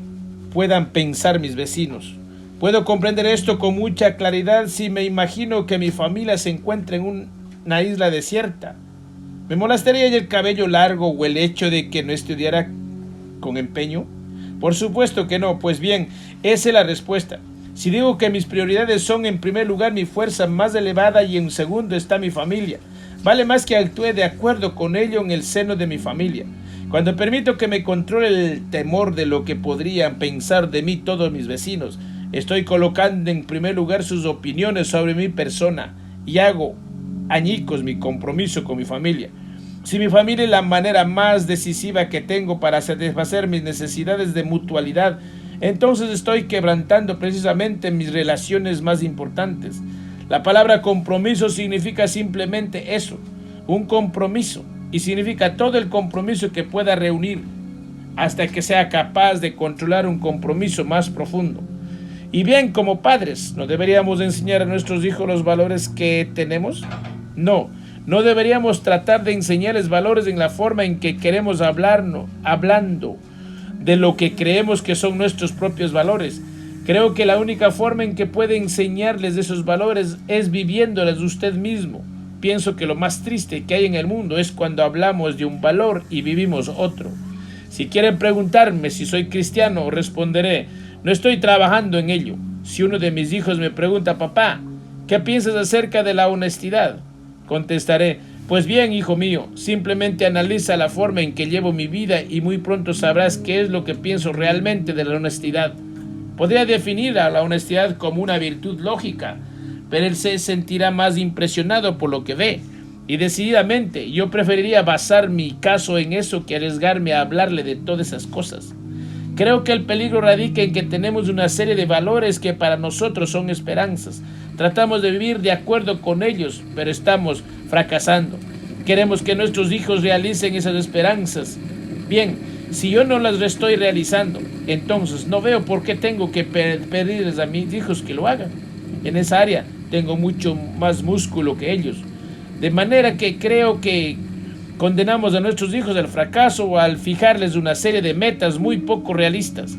[SPEAKER 1] puedan pensar mis vecinos. Puedo comprender esto con mucha claridad si me imagino que mi familia se encuentra en una isla desierta. ¿Me molestaría el cabello largo o el hecho de que no estudiara con empeño? Por supuesto que no. Pues bien, esa es la respuesta. Si digo que mis prioridades son en primer lugar mi fuerza más elevada y en segundo está mi familia, vale más que actúe de acuerdo con ello en el seno de mi familia. Cuando permito que me controle el temor de lo que podrían pensar de mí todos mis vecinos, estoy colocando en primer lugar sus opiniones sobre mi persona y hago añicos mi compromiso con mi familia. Si mi familia es la manera más decisiva que tengo para satisfacer mis necesidades de mutualidad, entonces estoy quebrantando precisamente mis relaciones más importantes. La palabra compromiso significa simplemente eso, un compromiso, y significa todo el compromiso que pueda reunir hasta que sea capaz de controlar un compromiso más profundo. Y bien, como padres, ¿no deberíamos enseñar a nuestros hijos los valores que tenemos? No deberíamos tratar de enseñarles valores en la forma en que queremos hablando de lo que creemos que son nuestros propios valores. Creo que la única forma en que puede enseñarles esos valores es viviéndoles usted mismo. Pienso que lo más triste que hay en el mundo es cuando hablamos de un valor y vivimos otro. Si quieren preguntarme si soy cristiano, responderé, no estoy trabajando en ello. Si uno de mis hijos me pregunta, papá, ¿qué piensas acerca de la honestidad? Contestaré, pues bien, hijo mío, simplemente analiza la forma en que llevo mi vida y muy pronto sabrás qué es lo que pienso realmente de la honestidad. Podría definir a la honestidad como una virtud lógica, pero él se sentirá más impresionado por lo que ve. Y decididamente, yo preferiría basar mi caso en eso que arriesgarme a hablarle de todas esas cosas. Creo que el peligro radica en que tenemos una serie de valores que para nosotros son esperanzas. Tratamos de vivir de acuerdo con ellos, pero estamos fracasando. Queremos que nuestros hijos realicen esas esperanzas. Bien, si yo no las estoy realizando, entonces no veo por qué tengo que pedirles a mis hijos que lo hagan. En esa área tengo mucho más músculo que ellos. De manera que creo que condenamos a nuestros hijos al fracaso al fijarles una serie de metas muy poco realistas.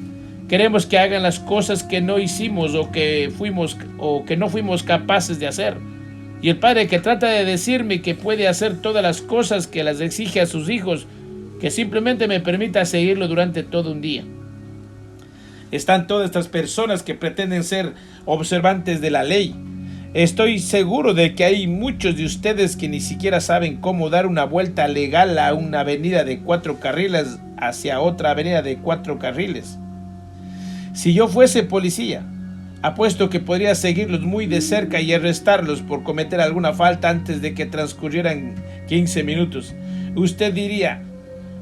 [SPEAKER 1] Queremos que hagan las cosas que no hicimos o que no fuimos capaces de hacer. Y el padre que trata de decirme que puede hacer todas las cosas que las exige a sus hijos, que simplemente me permita seguirlo durante todo un día. Están todas estas personas que pretenden ser observantes de la ley. Estoy seguro de que hay muchos de ustedes que ni siquiera saben cómo dar una vuelta legal a una avenida de 4 carriles hacia otra avenida de 4 carriles. Si yo fuese policía, apuesto que podría seguirlos muy de cerca y arrestarlos por cometer alguna falta antes de que transcurrieran 15 minutos. Usted diría,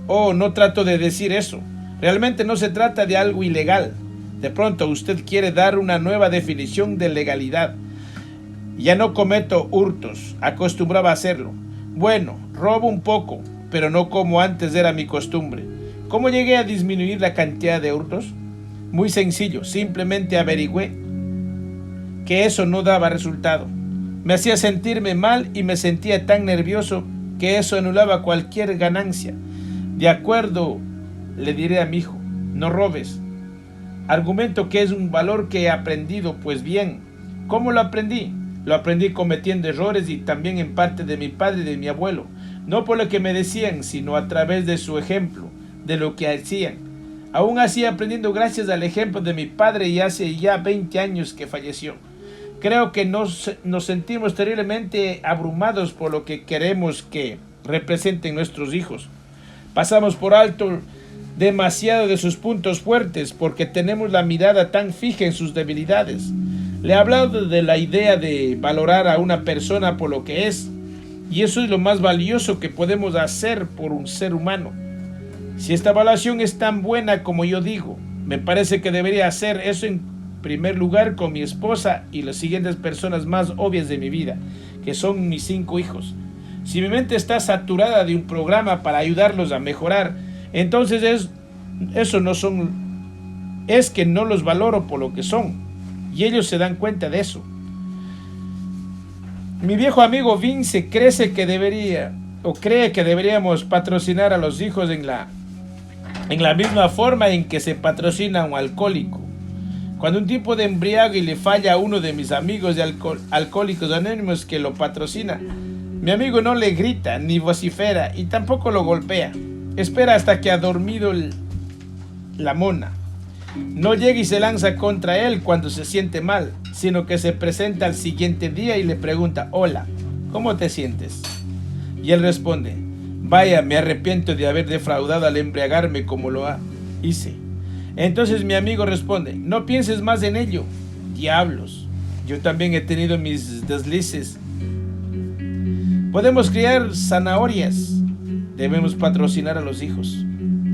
[SPEAKER 1] oh, no trato de decir eso. Realmente no se trata de algo ilegal. De pronto usted quiere dar una nueva definición de legalidad. Ya no cometo hurtos, acostumbraba a hacerlo. Bueno, robo un poco, pero no como antes era mi costumbre. ¿Cómo llegué a disminuir la cantidad de hurtos? Muy sencillo, simplemente averigüé que eso no daba resultado. Me hacía sentirme mal y me sentía tan nervioso que eso anulaba cualquier ganancia. De acuerdo, le diré a mi hijo, no robes. Argumento que es un valor que he aprendido. Pues bien, ¿cómo lo aprendí? Lo aprendí cometiendo errores y también en parte de mi padre y de mi abuelo. No por lo que me decían, sino a través de su ejemplo, de lo que hacían. Aún así aprendiendo gracias al ejemplo de mi padre y hace ya 20 años que falleció. Creo que nos sentimos terriblemente abrumados por lo que queremos que representen nuestros hijos. Pasamos por alto demasiado de sus puntos fuertes porque tenemos la mirada tan fija en sus debilidades. Le he hablado de la idea de valorar a una persona por lo que es, y eso es lo más valioso que podemos hacer por un ser humano. Si esta evaluación es tan buena como yo digo, me parece que debería hacer eso en primer lugar con mi esposa y las siguientes personas más obvias de mi vida, que son mis 5 hijos. Si mi mente está saturada de un programa para ayudarlos a mejorar, entonces es que no los valoro por lo que son, y ellos se dan cuenta de eso. Mi viejo amigo Vince cree que deberíamos patrocinar a los hijos en la misma forma en que se patrocina a un alcohólico. Cuando un tipo de embriague le falla a uno de mis amigos de Alcohólicos Anónimos que lo patrocina, mi amigo no le grita ni vocifera y tampoco lo golpea. Espera hasta que ha dormido la mona. No llega y se lanza contra él cuando se siente mal, sino que se presenta al siguiente día y le pregunta: hola, ¿cómo te sientes? Y él responde: vaya, me arrepiento de haber defraudado al embriagarme como lo hice. Entonces mi amigo responde: no pienses más en ello. Diablos, yo también he tenido mis deslices. Podemos criar zanahorias. Debemos patrocinar a los hijos.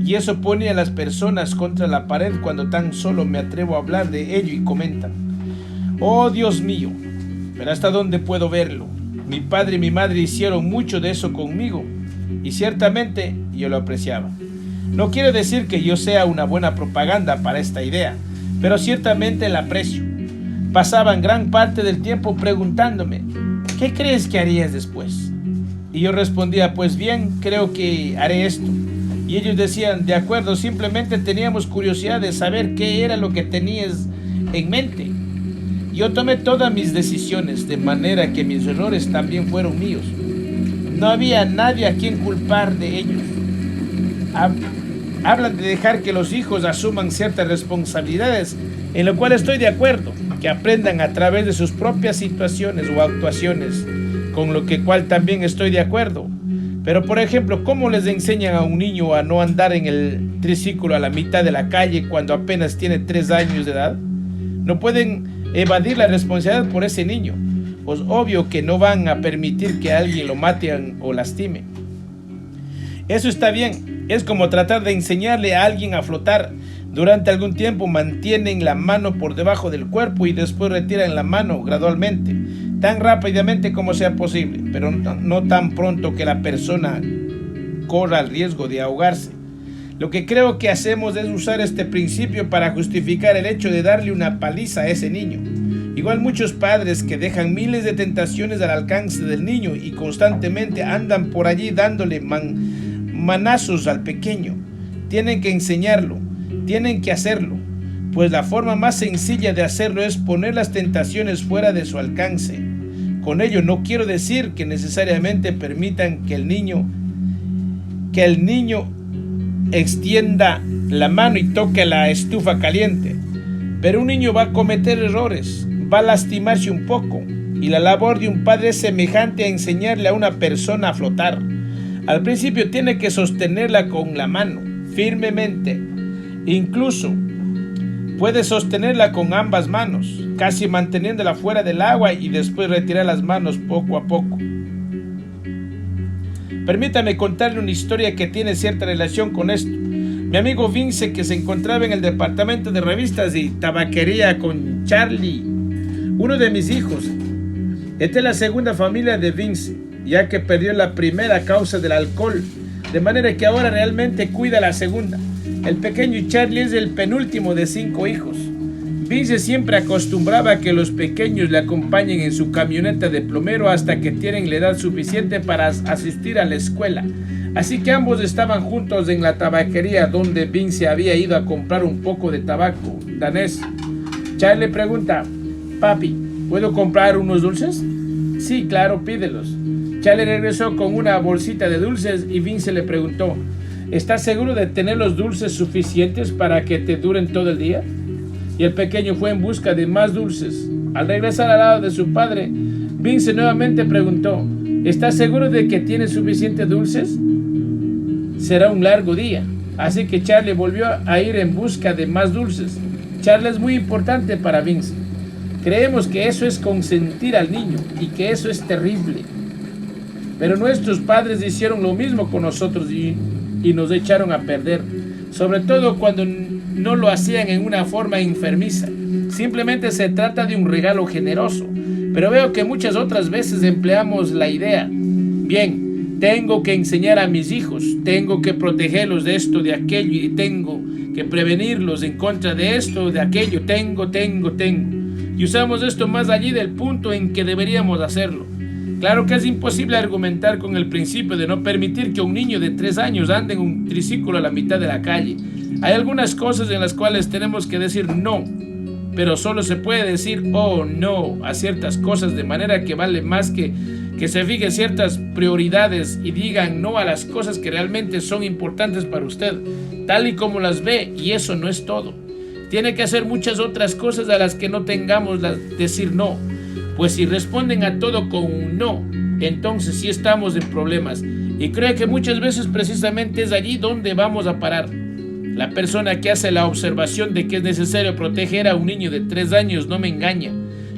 [SPEAKER 1] Y eso pone a las personas contra la pared cuando tan solo me atrevo a hablar de ello y comentan: oh Dios mío, pero ¿hasta dónde puedo verlo? Mi padre y mi madre hicieron mucho de eso conmigo y ciertamente yo lo apreciaba. No quiero decir que yo sea una buena propaganda para esta idea, pero ciertamente la aprecio. Pasaban gran parte del tiempo preguntándome: ¿qué crees que harías después? Y yo respondía: pues bien, creo que haré esto. Y ellos decían: de acuerdo, simplemente teníamos curiosidad de saber qué era lo que tenías en mente. Yo tomé todas mis decisiones, de manera que mis errores también fueron míos. No había nadie a quien culpar de ellos. Hablan de dejar que los hijos asuman ciertas responsabilidades, en lo cual estoy de acuerdo, que aprendan a través de sus propias situaciones o actuaciones, con lo cual también estoy de acuerdo. Pero por ejemplo, ¿cómo les enseñan a un niño a no andar en el triciclo a la mitad de la calle cuando apenas tiene 3 años de edad? No pueden evadir la responsabilidad por ese niño, pues obvio que no van a permitir que alguien lo mate o lastime. Eso está bien, es como tratar de enseñarle a alguien a flotar. Durante algún tiempo mantienen la mano por debajo del cuerpo y después retiran la mano gradualmente, tan rápidamente como sea posible, pero no tan pronto que la persona corra el riesgo de ahogarse. Lo que creo que hacemos es usar este principio para justificar el hecho de darle una paliza a ese niño. Igual muchos padres que dejan miles de tentaciones al alcance del niño y constantemente andan por allí dándole manazos al pequeño. Tienen que enseñarlo, tienen que hacerlo, pues la forma más sencilla de hacerlo es poner las tentaciones fuera de su alcance. Con ello no quiero decir que necesariamente permitan que el niño extienda la mano y toque la estufa caliente, pero un niño va a cometer errores, va a lastimarse un poco, y la labor de un padre es semejante a enseñarle a una persona a flotar. Al principio tiene que sostenerla con la mano firmemente, incluso puede sostenerla con ambas manos, casi manteniéndola fuera del agua, y después retirar las manos poco a poco. Permítame contarle una historia que tiene cierta relación con esto. Mi amigo Vince, que se encontraba en el departamento de revistas y tabaquería con Charlie, uno de mis hijos. Esta es la segunda familia de Vince, ya que perdió la primera a causa del alcohol, de manera que ahora realmente cuida la segunda. El pequeño Charlie es el penúltimo de 5 hijos. Vince siempre acostumbraba a que los pequeños le acompañen en su camioneta de plomero hasta que tienen la edad suficiente para asistir a la escuela. Así que ambos estaban juntos en la tabaquería donde Vince había ido a comprar un poco de tabaco danés. Charlie pregunta: papi, ¿puedo comprar unos dulces? Sí, claro, pídelos. Charlie regresó con una bolsita de dulces y Vince le preguntó: ¿estás seguro de tener los dulces suficientes para que te duren todo el día? Y el pequeño fue en busca de más dulces. Al regresar al lado de su padre, Vince nuevamente preguntó: ¿estás seguro de que tienes suficientes dulces? Será un largo día. Así que Charlie volvió a ir en busca de más dulces. Charlie es muy importante para Vince. Creemos que eso es consentir al niño y que eso es terrible. Pero nuestros padres hicieron lo mismo con nosotros y nos echaron a perder. Sobre todo cuando no lo hacían en una forma enfermiza. Simplemente se trata de un regalo generoso. Pero veo que muchas otras veces empleamos la idea: bien, tengo que enseñar a mis hijos, tengo que protegerlos de esto, de aquello, y tengo que prevenirlos en contra de esto, de aquello, tengo. Y usamos esto más allí del punto en que deberíamos hacerlo. Claro que es imposible argumentar con el principio de no permitir que un niño de 3 años ande en un triciclo a la mitad de la calle. Hay algunas cosas en las cuales tenemos que decir no, pero solo se puede decir oh no a ciertas cosas, de manera que vale más que se fijen ciertas prioridades y digan no a las cosas que realmente son importantes para usted, tal y como las ve, y eso no es todo. Tiene que hacer muchas otras cosas a las que no tengamos decir no, pues si responden a todo con un no, entonces sí estamos en problemas, y creo que muchas veces precisamente es allí donde vamos a parar. La persona que hace la observación de que es necesario proteger a un niño de 3 años no me engaña.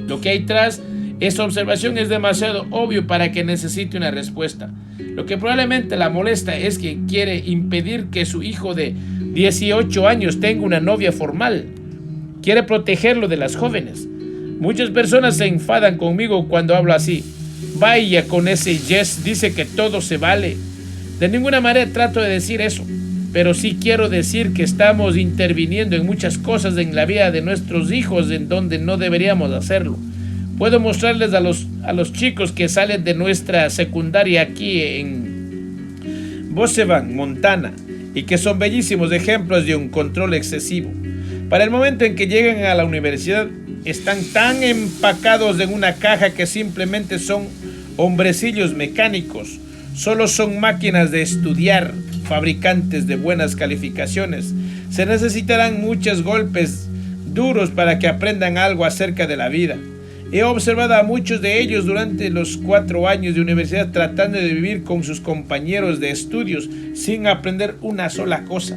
[SPEAKER 1] Lo que hay tras esa observación es demasiado obvio para que necesite una respuesta. Lo que probablemente la molesta es que quiere impedir que su hijo de 18 años tenga una novia formal. Quiere protegerlo de las jóvenes. Muchas personas se enfadan conmigo cuando hablo así. Vaya con ese yes, dice que todo se vale. De ninguna manera trato de decir eso, pero sí quiero decir que estamos interviniendo en muchas cosas en la vida de nuestros hijos en donde no deberíamos hacerlo. Puedo mostrarles a los chicos que salen de nuestra secundaria aquí en Bozeman, Montana, y que son bellísimos ejemplos de un control excesivo. Para el momento en que llegan a la universidad, están tan empacados en una caja que simplemente son hombrecillos mecánicos. Solo son máquinas de estudiar, fabricantes de buenas calificaciones. Se necesitarán muchos golpes duros para que aprendan algo acerca de la vida. He observado a muchos de ellos durante los 4 años de universidad tratando de vivir con sus compañeros de estudios sin aprender una sola cosa.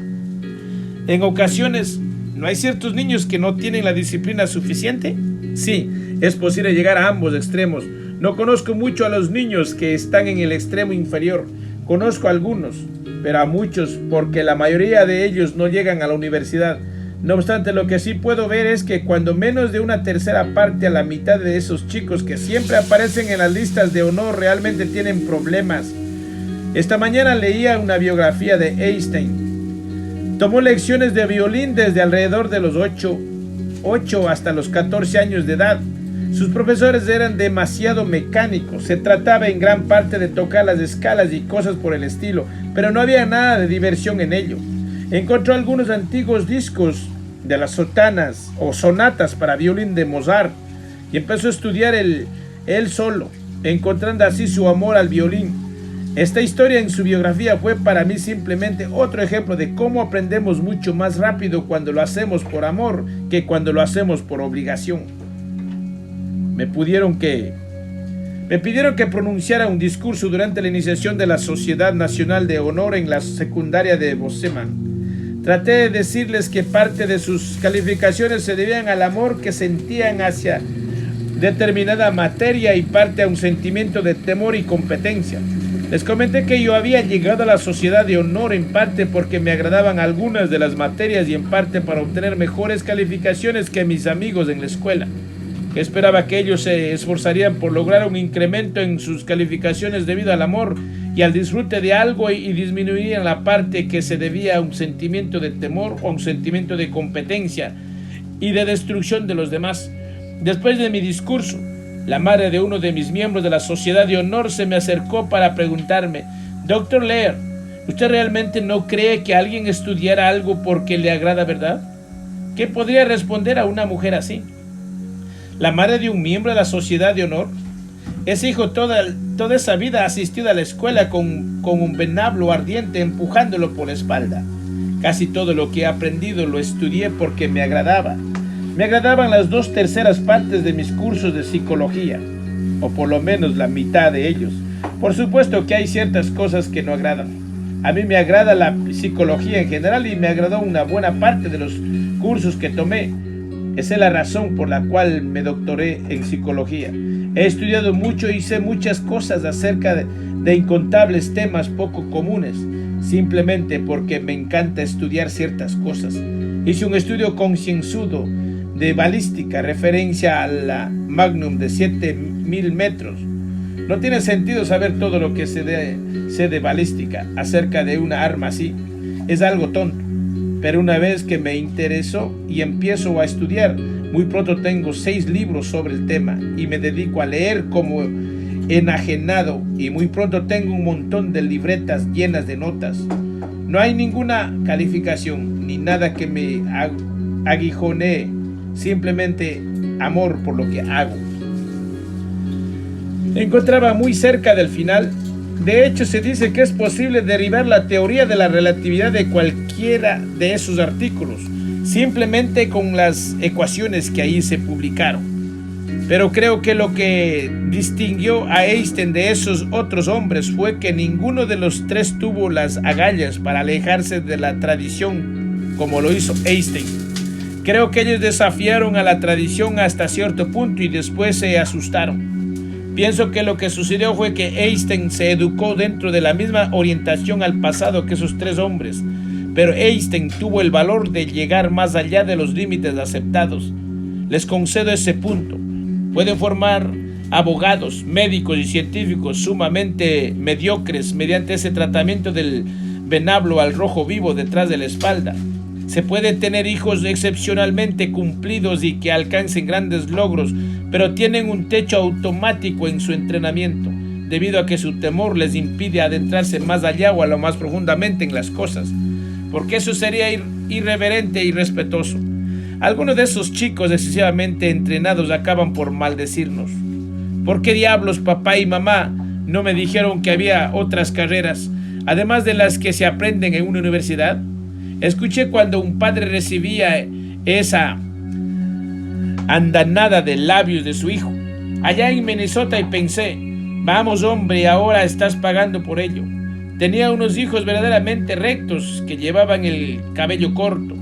[SPEAKER 1] En ocasiones, ¿no hay ciertos niños que no tienen la disciplina suficiente? Sí, es posible llegar a ambos extremos. No conozco mucho a los niños que están en el extremo inferior. Conozco a algunos, pero a muchos, porque la mayoría de ellos no llegan a la universidad. No obstante, lo que sí puedo ver es que cuando menos de una tercera parte a la mitad de esos chicos que siempre aparecen en las listas de honor realmente tienen problemas. Esta mañana leía una biografía de Einstein. Tomó lecciones de violín desde alrededor de los 8 hasta los 14 años de edad. Sus profesores eran demasiado mecánicos. Se trataba en gran parte de tocar las escalas y cosas por el estilo, pero no había nada de diversión en ello. Encontró algunos antiguos discos de las sonatas para violín de Mozart y empezó a estudiar él solo, encontrando así su amor al violín. Esta historia en su biografía fue para mí simplemente otro ejemplo de cómo aprendemos mucho más rápido cuando lo hacemos por amor que cuando lo hacemos por obligación. Me pidieron que pronunciara un discurso durante la iniciación de la Sociedad Nacional de Honor en la secundaria de Bozeman. Traté de decirles que parte de sus calificaciones se debían al amor que sentían hacia determinada materia y parte a un sentimiento de temor y competencia. Les comenté que yo había llegado a la sociedad de honor en parte porque me agradaban algunas de las materias y en parte para obtener mejores calificaciones que mis amigos en la escuela, que esperaba que ellos se esforzarían por lograr un incremento en sus calificaciones debido al amor y al disfrute de algo y disminuirían la parte que se debía a un sentimiento de temor o a un sentimiento de competencia y de destrucción de los demás. Después de mi discurso, la madre de uno de mis miembros de la Sociedad de Honor se me acercó para preguntarme: Dr. Lear, ¿usted realmente no cree que alguien estudiara algo porque le agrada, verdad? ¿Qué podría responder a una mujer así? La madre de un miembro de la Sociedad de Honor. Ese hijo toda esa vida ha asistido a la escuela con un venablo ardiente empujándolo por la espalda. Casi todo lo que he aprendido lo estudié porque me agradaba. Me agradaban las 2/3 partes de mis cursos de psicología, o por lo menos la mitad de ellos. Por supuesto que hay ciertas cosas que no agradan. A mí me agrada la psicología en general y me agradó una buena parte de los cursos que tomé. Esa es la razón por la cual me doctoré en psicología. He estudiado mucho y sé muchas cosas acerca de incontables temas poco comunes, simplemente porque me encanta estudiar ciertas cosas. Hice un estudio concienzudo de balística, referencia a la Magnum de 7000 metros. No tiene sentido saber todo lo que sé de balística acerca de una arma así. Es algo tonto. Pero una vez que me interesó y empiezo a estudiar, muy pronto tengo 6 libros sobre el tema y me dedico a leer como enajenado y muy pronto tengo un montón de libretas llenas de notas. No hay ninguna calificación ni nada que me aguijonee, simplemente amor por lo que hago. Me encontraba muy cerca del final. De hecho, se dice que es posible derribar la teoría de la relatividad de cualquiera de esos artículos, simplemente con las ecuaciones que ahí se publicaron. Pero creo que lo que distinguió a Einstein de esos otros hombres fue que ninguno de los tres tuvo las agallas para alejarse de la tradición como lo hizo Einstein. Creo que ellos desafiaron a la tradición hasta cierto punto y después se asustaron. Pienso que lo que sucedió fue que Einstein se educó dentro de la misma orientación al pasado que esos tres hombres, pero Einstein tuvo el valor de llegar más allá de los límites aceptados. Les concedo ese punto. Pueden formar abogados, médicos y científicos sumamente mediocres mediante ese tratamiento del venablo al rojo vivo detrás de la espalda. Se puede tener hijos excepcionalmente cumplidos y que alcancen grandes logros, pero tienen un techo automático en su entrenamiento, debido a que su temor les impide adentrarse más allá o a lo más profundamente en las cosas, porque eso sería irreverente e irrespetuoso. Algunos de esos chicos excesivamente entrenados acaban por maldecirnos. ¿Por qué diablos papá y mamá no me dijeron que había otras carreras, además de las que se aprenden en una universidad? Escuché cuando un padre recibía esa andanada de labios de su hijo allá en Minnesota y pensé: vamos hombre, ahora estás pagando por ello. Tenía unos hijos verdaderamente rectos que llevaban el cabello corto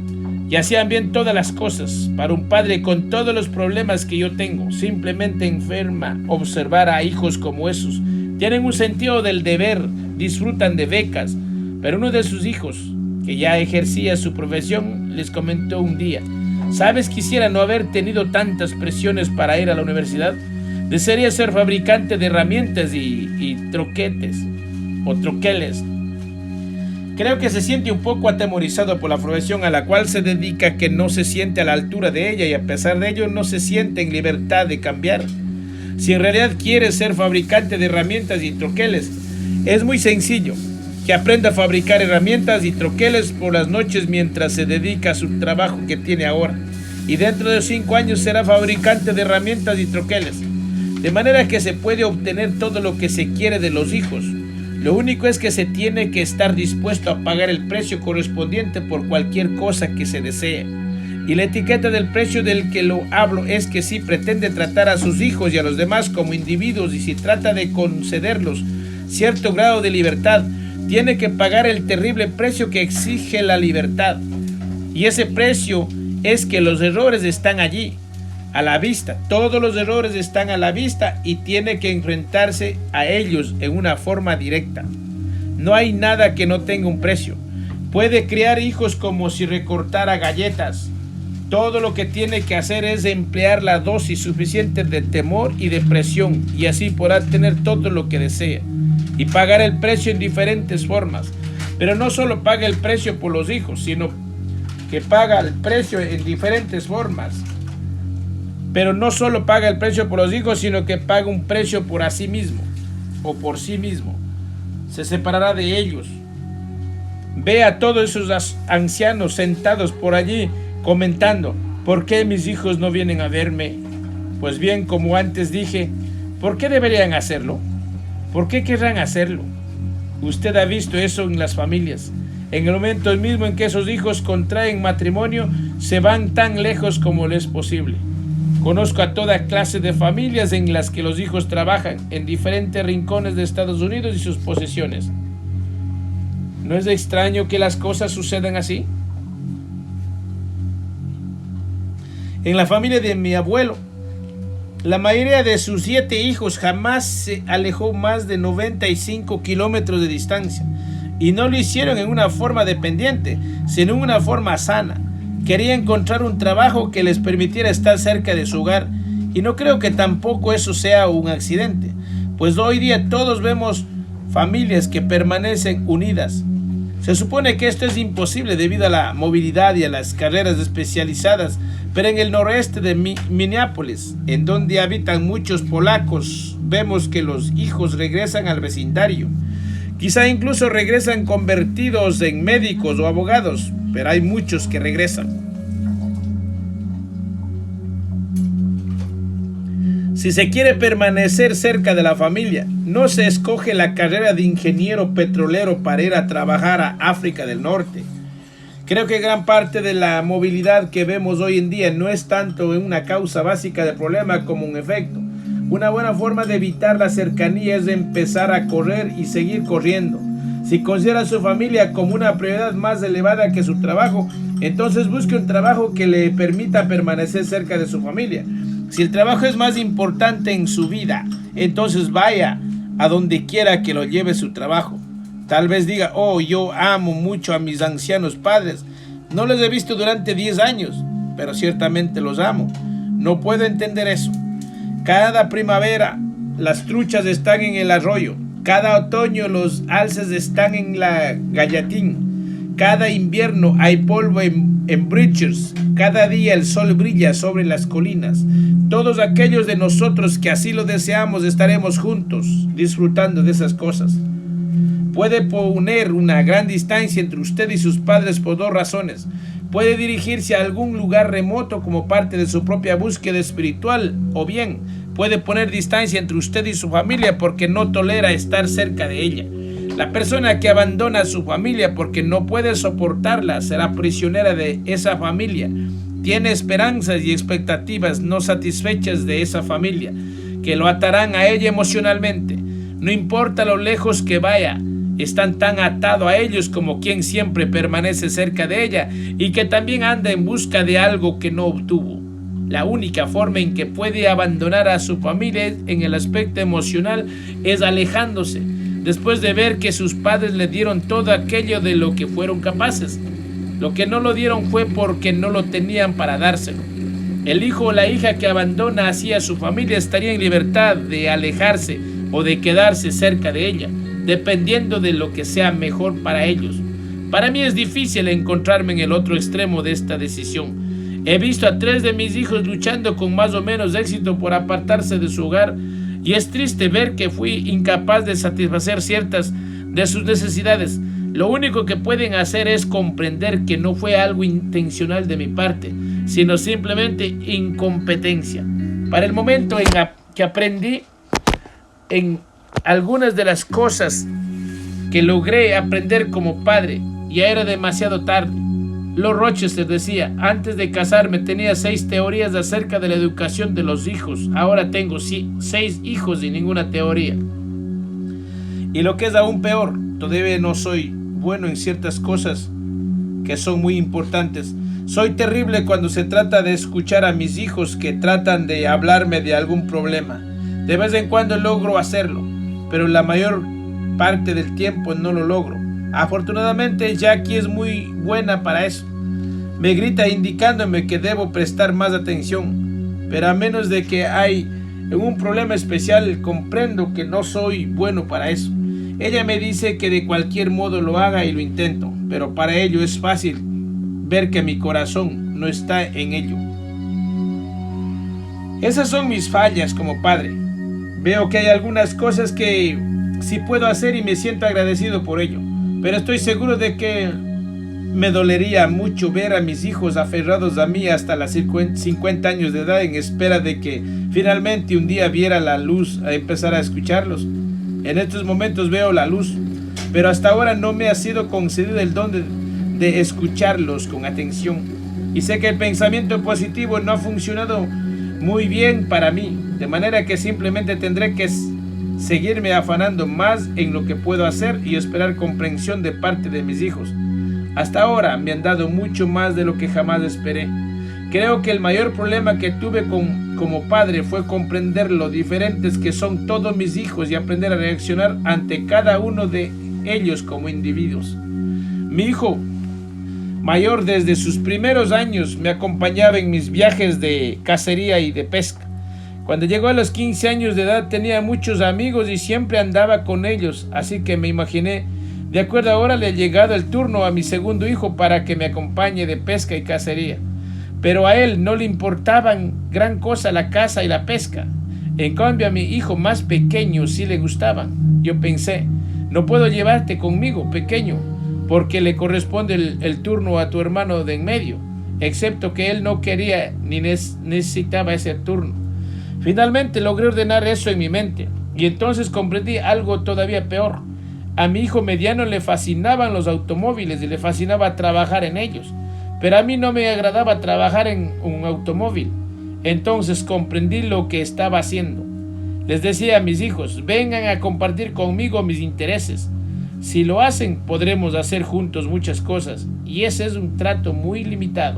[SPEAKER 1] y hacían bien todas las cosas. Para un padre con todos los problemas que yo tengo, simplemente enferma observar a hijos como esos. Tienen un sentido del deber, disfrutan de becas, pero uno de sus hijos, que ya ejercía su profesión, les comentó un día: ¿sabes? Quisiera no haber tenido tantas presiones para ir a la universidad. Desearía ser fabricante de herramientas y troquetes o troqueles. Creo que se siente un poco atemorizado por la profesión a la cual se dedica, que no se siente a la altura de ella y a pesar de ello no se siente en libertad de cambiar. Si en realidad quiere ser fabricante de herramientas y troqueles, es muy sencillo. Que aprenda a fabricar herramientas y troqueles por las noches mientras se dedica a su trabajo que tiene ahora. Y dentro de 5 años será fabricante de herramientas y troqueles. De manera que se puede obtener todo lo que se quiere de los hijos. Lo único es que se tiene que estar dispuesto a pagar el precio correspondiente por cualquier cosa que se desee. Y la etiqueta del precio del que lo hablo es que si pretende tratar a sus hijos y a los demás como individuos y si trata de concederlos cierto grado de libertad, tiene que pagar el terrible precio que exige la libertad. Y ese precio es que los errores están allí. a la vista. Todos los errores están a la vista y tiene que enfrentarse a ellos en una forma directa. No hay nada que no tenga un precio. Puede criar hijos como si recortara galletas. Todo lo que tiene que hacer es emplear la dosis suficiente de temor y de presión, y así podrá tener todo lo que desea y pagar el precio en diferentes formas. Pero no solo paga el precio por los hijos, sino que paga el precio en diferentes formas. Pero no solo paga el precio por los hijos, sino que paga un precio por sí mismo o por sí mismo. Se separará de ellos. Ve a todos esos ancianos sentados por allí comentando: ¿por qué mis hijos no vienen a verme? Pues bien, como antes dije, ¿por qué deberían hacerlo? ¿Por qué querrán hacerlo? Usted ha visto eso en las familias. En el momento mismo en que esos hijos contraen matrimonio, se van tan lejos como les es posible. Conozco a toda clase de familias en las que los hijos trabajan en diferentes rincones de Estados Unidos y sus posesiones. ¿No es extraño que las cosas sucedan así? En la familia de mi abuelo, la mayoría de sus 7 hijos jamás se alejó más de 95 kilómetros de distancia, y no lo hicieron en una forma dependiente, sino en una forma sana. Quería encontrar un trabajo que les permitiera estar cerca de su hogar, y no creo que tampoco eso sea un accidente, pues hoy día todos vemos familias que permanecen unidas. Se supone que esto es imposible debido a la movilidad y a las carreras especializadas, pero en el noroeste de Minneapolis, en donde habitan muchos polacos, vemos que los hijos regresan al vecindario. Quizá incluso regresan convertidos en médicos o abogados, pero hay muchos que regresan. Si se quiere permanecer cerca de la familia, no se escoge la carrera de ingeniero petrolero para ir a trabajar a África del Norte. Creo que gran parte de la movilidad que vemos hoy en día no es tanto una causa básica del problema como un efecto. Una buena forma de evitar la cercanía es empezar a correr y seguir corriendo. Si considera a su familia como una prioridad más elevada que su trabajo, entonces busque un trabajo que le permita permanecer cerca de su familia. Si el trabajo es más importante en su vida, entonces vaya a donde quiera que lo lleve su trabajo. Tal vez diga: oh, yo amo mucho a mis ancianos padres. No los he visto durante 10 años, pero ciertamente los amo. No puedo entender eso. Cada primavera las truchas están en el arroyo. Cada otoño los alces están en la Gallatin. Cada invierno hay polvo en Bridgers. Cada día el sol brilla sobre las colinas. Todos aquellos de nosotros que así lo deseamos estaremos juntos, disfrutando de esas cosas. Puede poner una gran distancia entre usted y sus padres por 2 razones. Puede dirigirse a algún lugar remoto como parte de su propia búsqueda espiritual, o bien puede poner distancia entre usted y su familia porque no tolera estar cerca de ella. La persona que abandona a su familia porque no puede soportarla será prisionera de esa familia. Tiene esperanzas y expectativas no satisfechas de esa familia que lo atarán a ella emocionalmente. No importa lo lejos que vaya, están tan atados a ellos como quien siempre permanece cerca de ella y que también anda en busca de algo que no obtuvo. La única forma en que puede abandonar a su familia en el aspecto emocional es alejándose, después de ver que sus padres le dieron todo aquello de lo que fueron capaces. Lo que no lo dieron fue porque no lo tenían para dárselo. El hijo o la hija que abandona así a su familia estaría en libertad de alejarse o de quedarse cerca de ella, dependiendo de lo que sea mejor para ellos. Para mí es difícil encontrarme en el otro extremo de esta decisión. He visto a 3 de mis hijos luchando con más o menos éxito por apartarse de su hogar, y es triste ver que fui incapaz de satisfacer ciertas de sus necesidades. Lo único que pueden hacer es comprender que no fue algo intencional de mi parte, sino simplemente incompetencia. Para el momento en que aprendí en algunas de las cosas que logré aprender como padre, ya era demasiado tarde. Lord Rochester decía: antes de casarme tenía 6 teorías acerca de la educación de los hijos. Ahora tengo 6 hijos y ninguna teoría. Y lo que es aún peor, todavía no soy bueno en ciertas cosas que son muy importantes. Soy terrible cuando se trata de escuchar a mis hijos que tratan de hablarme de algún problema. De vez en cuando logro hacerlo, pero la mayor parte del tiempo no lo logro. Afortunadamente Jackie es muy buena para eso. Me grita indicándome que debo prestar más atención, pero a menos de que hay un problema especial, comprendo que no soy bueno para eso. Ella me dice que de cualquier modo lo haga y lo intento, pero para ello es fácil ver que mi corazón no está en ello. Esas son mis fallas como padre. Veo que hay algunas cosas que sí puedo hacer y me siento agradecido por ello, pero estoy seguro de que me dolería mucho ver a mis hijos aferrados a mí hasta los 50 años de edad en espera de que finalmente un día viera la luz a empezar a escucharlos. En estos momentos veo la luz, pero hasta ahora no me ha sido concedido el don de escucharlos con atención. Y sé que el pensamiento positivo no ha funcionado muy bien para mí, de manera que simplemente tendré que seguirme afanando más en lo que puedo hacer y esperar comprensión de parte de mis hijos. Hasta ahora me han dado mucho más de lo que jamás esperé. Creo que el mayor problema que tuve como padre fue comprender lo diferentes que son todos mis hijos y aprender a reaccionar ante cada uno de ellos como individuos. Mi hijo mayor desde sus primeros años me acompañaba en mis viajes de cacería y de pesca. Cuando llegó a los 15 años de edad tenía muchos amigos y siempre andaba con ellos, así que me imaginé, de acuerdo ahora le ha llegado el turno a mi segundo hijo para que me acompañe de pesca y cacería. Pero a él no le importaban gran cosa la caza y la pesca. En cambio a mi hijo más pequeño sí le gustaban. Yo pensé, no puedo llevarte conmigo, pequeño, porque le corresponde el turno a tu hermano de en medio, excepto que él no quería ni necesitaba ese turno. Finalmente logré ordenar eso en mi mente, y entonces comprendí algo todavía peor. A mi hijo mediano le fascinaban los automóviles y le fascinaba trabajar en ellos, pero a mí no me agradaba trabajar en un automóvil. Entonces comprendí lo que estaba haciendo. Les decía a mis hijos, vengan a compartir conmigo mis intereses. Si lo hacen, podremos hacer juntos muchas cosas, y ese es un trato muy limitado.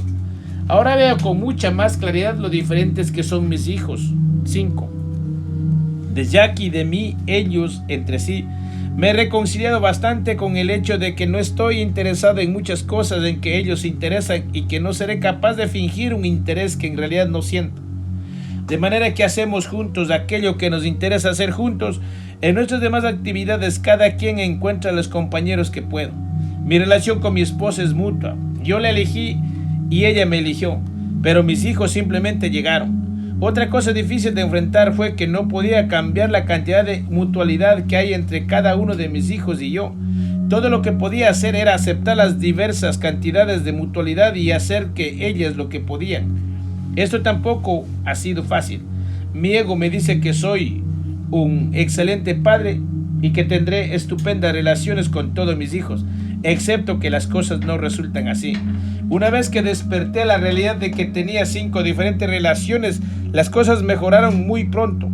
[SPEAKER 1] Ahora veo con mucha más claridad lo diferentes que son mis hijos. 5. De Jackie y de mí, ellos entre sí, me he reconciliado bastante con el hecho de que no estoy interesado en muchas cosas en que ellos se interesan y que no seré capaz de fingir un interés que en realidad no siento. De manera que hacemos juntos aquello que nos interesa hacer juntos. En nuestras demás actividades cada quien encuentra los compañeros que puedo. Mi relación con mi esposa es mutua. Yo la elegí y ella me eligió, pero mis hijos simplemente llegaron. Otra cosa difícil de enfrentar fue que no podía cambiar la cantidad de mutualidad que hay entre cada uno de mis hijos y yo. Todo lo que podía hacer era aceptar las diversas cantidades de mutualidad y hacer que ellas lo que podían. Esto tampoco ha sido fácil. Mi ego me dice que soy un excelente padre y que tendré estupendas relaciones con todos mis hijos, excepto que las cosas no resultan así. Una vez que desperté a la realidad de que tenía 5 diferentes relaciones, las cosas mejoraron muy pronto.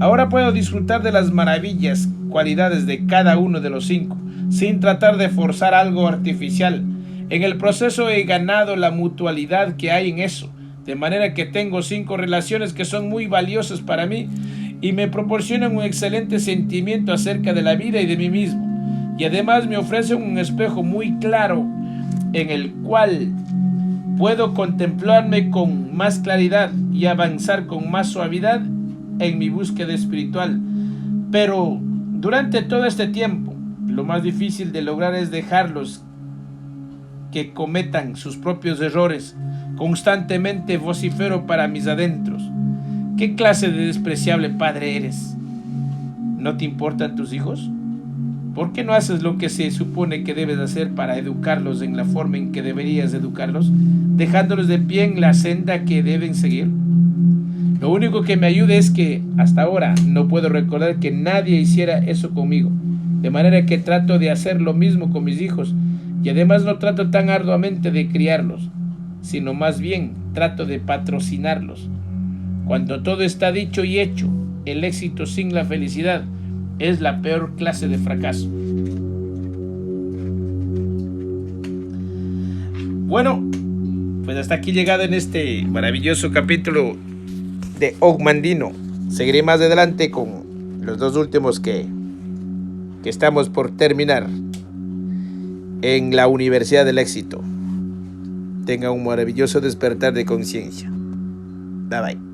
[SPEAKER 1] Ahora puedo disfrutar de las maravillas, cualidades de cada uno de los 5, sin tratar de forzar algo artificial. En el proceso he ganado la mutualidad que hay en eso, de manera que tengo 5 relaciones que son muy valiosas para mí y me proporcionan un excelente sentimiento acerca de la vida y de mí mismo. Y además me ofrecen un espejo muy claro en el cual puedo contemplarme con más claridad y avanzar con más suavidad en mi búsqueda espiritual. Pero durante todo este tiempo, lo más difícil de lograr es dejarlos que cometan sus propios errores. Constantemente vocifero para mis adentros. ¿Qué clase de despreciable padre eres? ¿No te importan tus hijos? ¿Por qué no haces lo que se supone que debes hacer para educarlos en la forma en que deberías educarlos, dejándolos de pie en la senda que deben seguir? Lo único que me ayuda es que hasta ahora no puedo recordar que nadie hiciera eso conmigo, de manera que trato de hacer lo mismo con mis hijos, y además no trato tan arduamente de criarlos, sino más bien trato de patrocinarlos. Cuando todo está dicho y hecho, el éxito sin la felicidad es la peor clase de fracaso. Bueno, pues hasta aquí llegado en este maravilloso capítulo de Ogmandino. Seguiré más adelante con los dos últimos que estamos por terminar en la Universidad del Éxito. Tenga un maravilloso despertar de conciencia. Bye bye.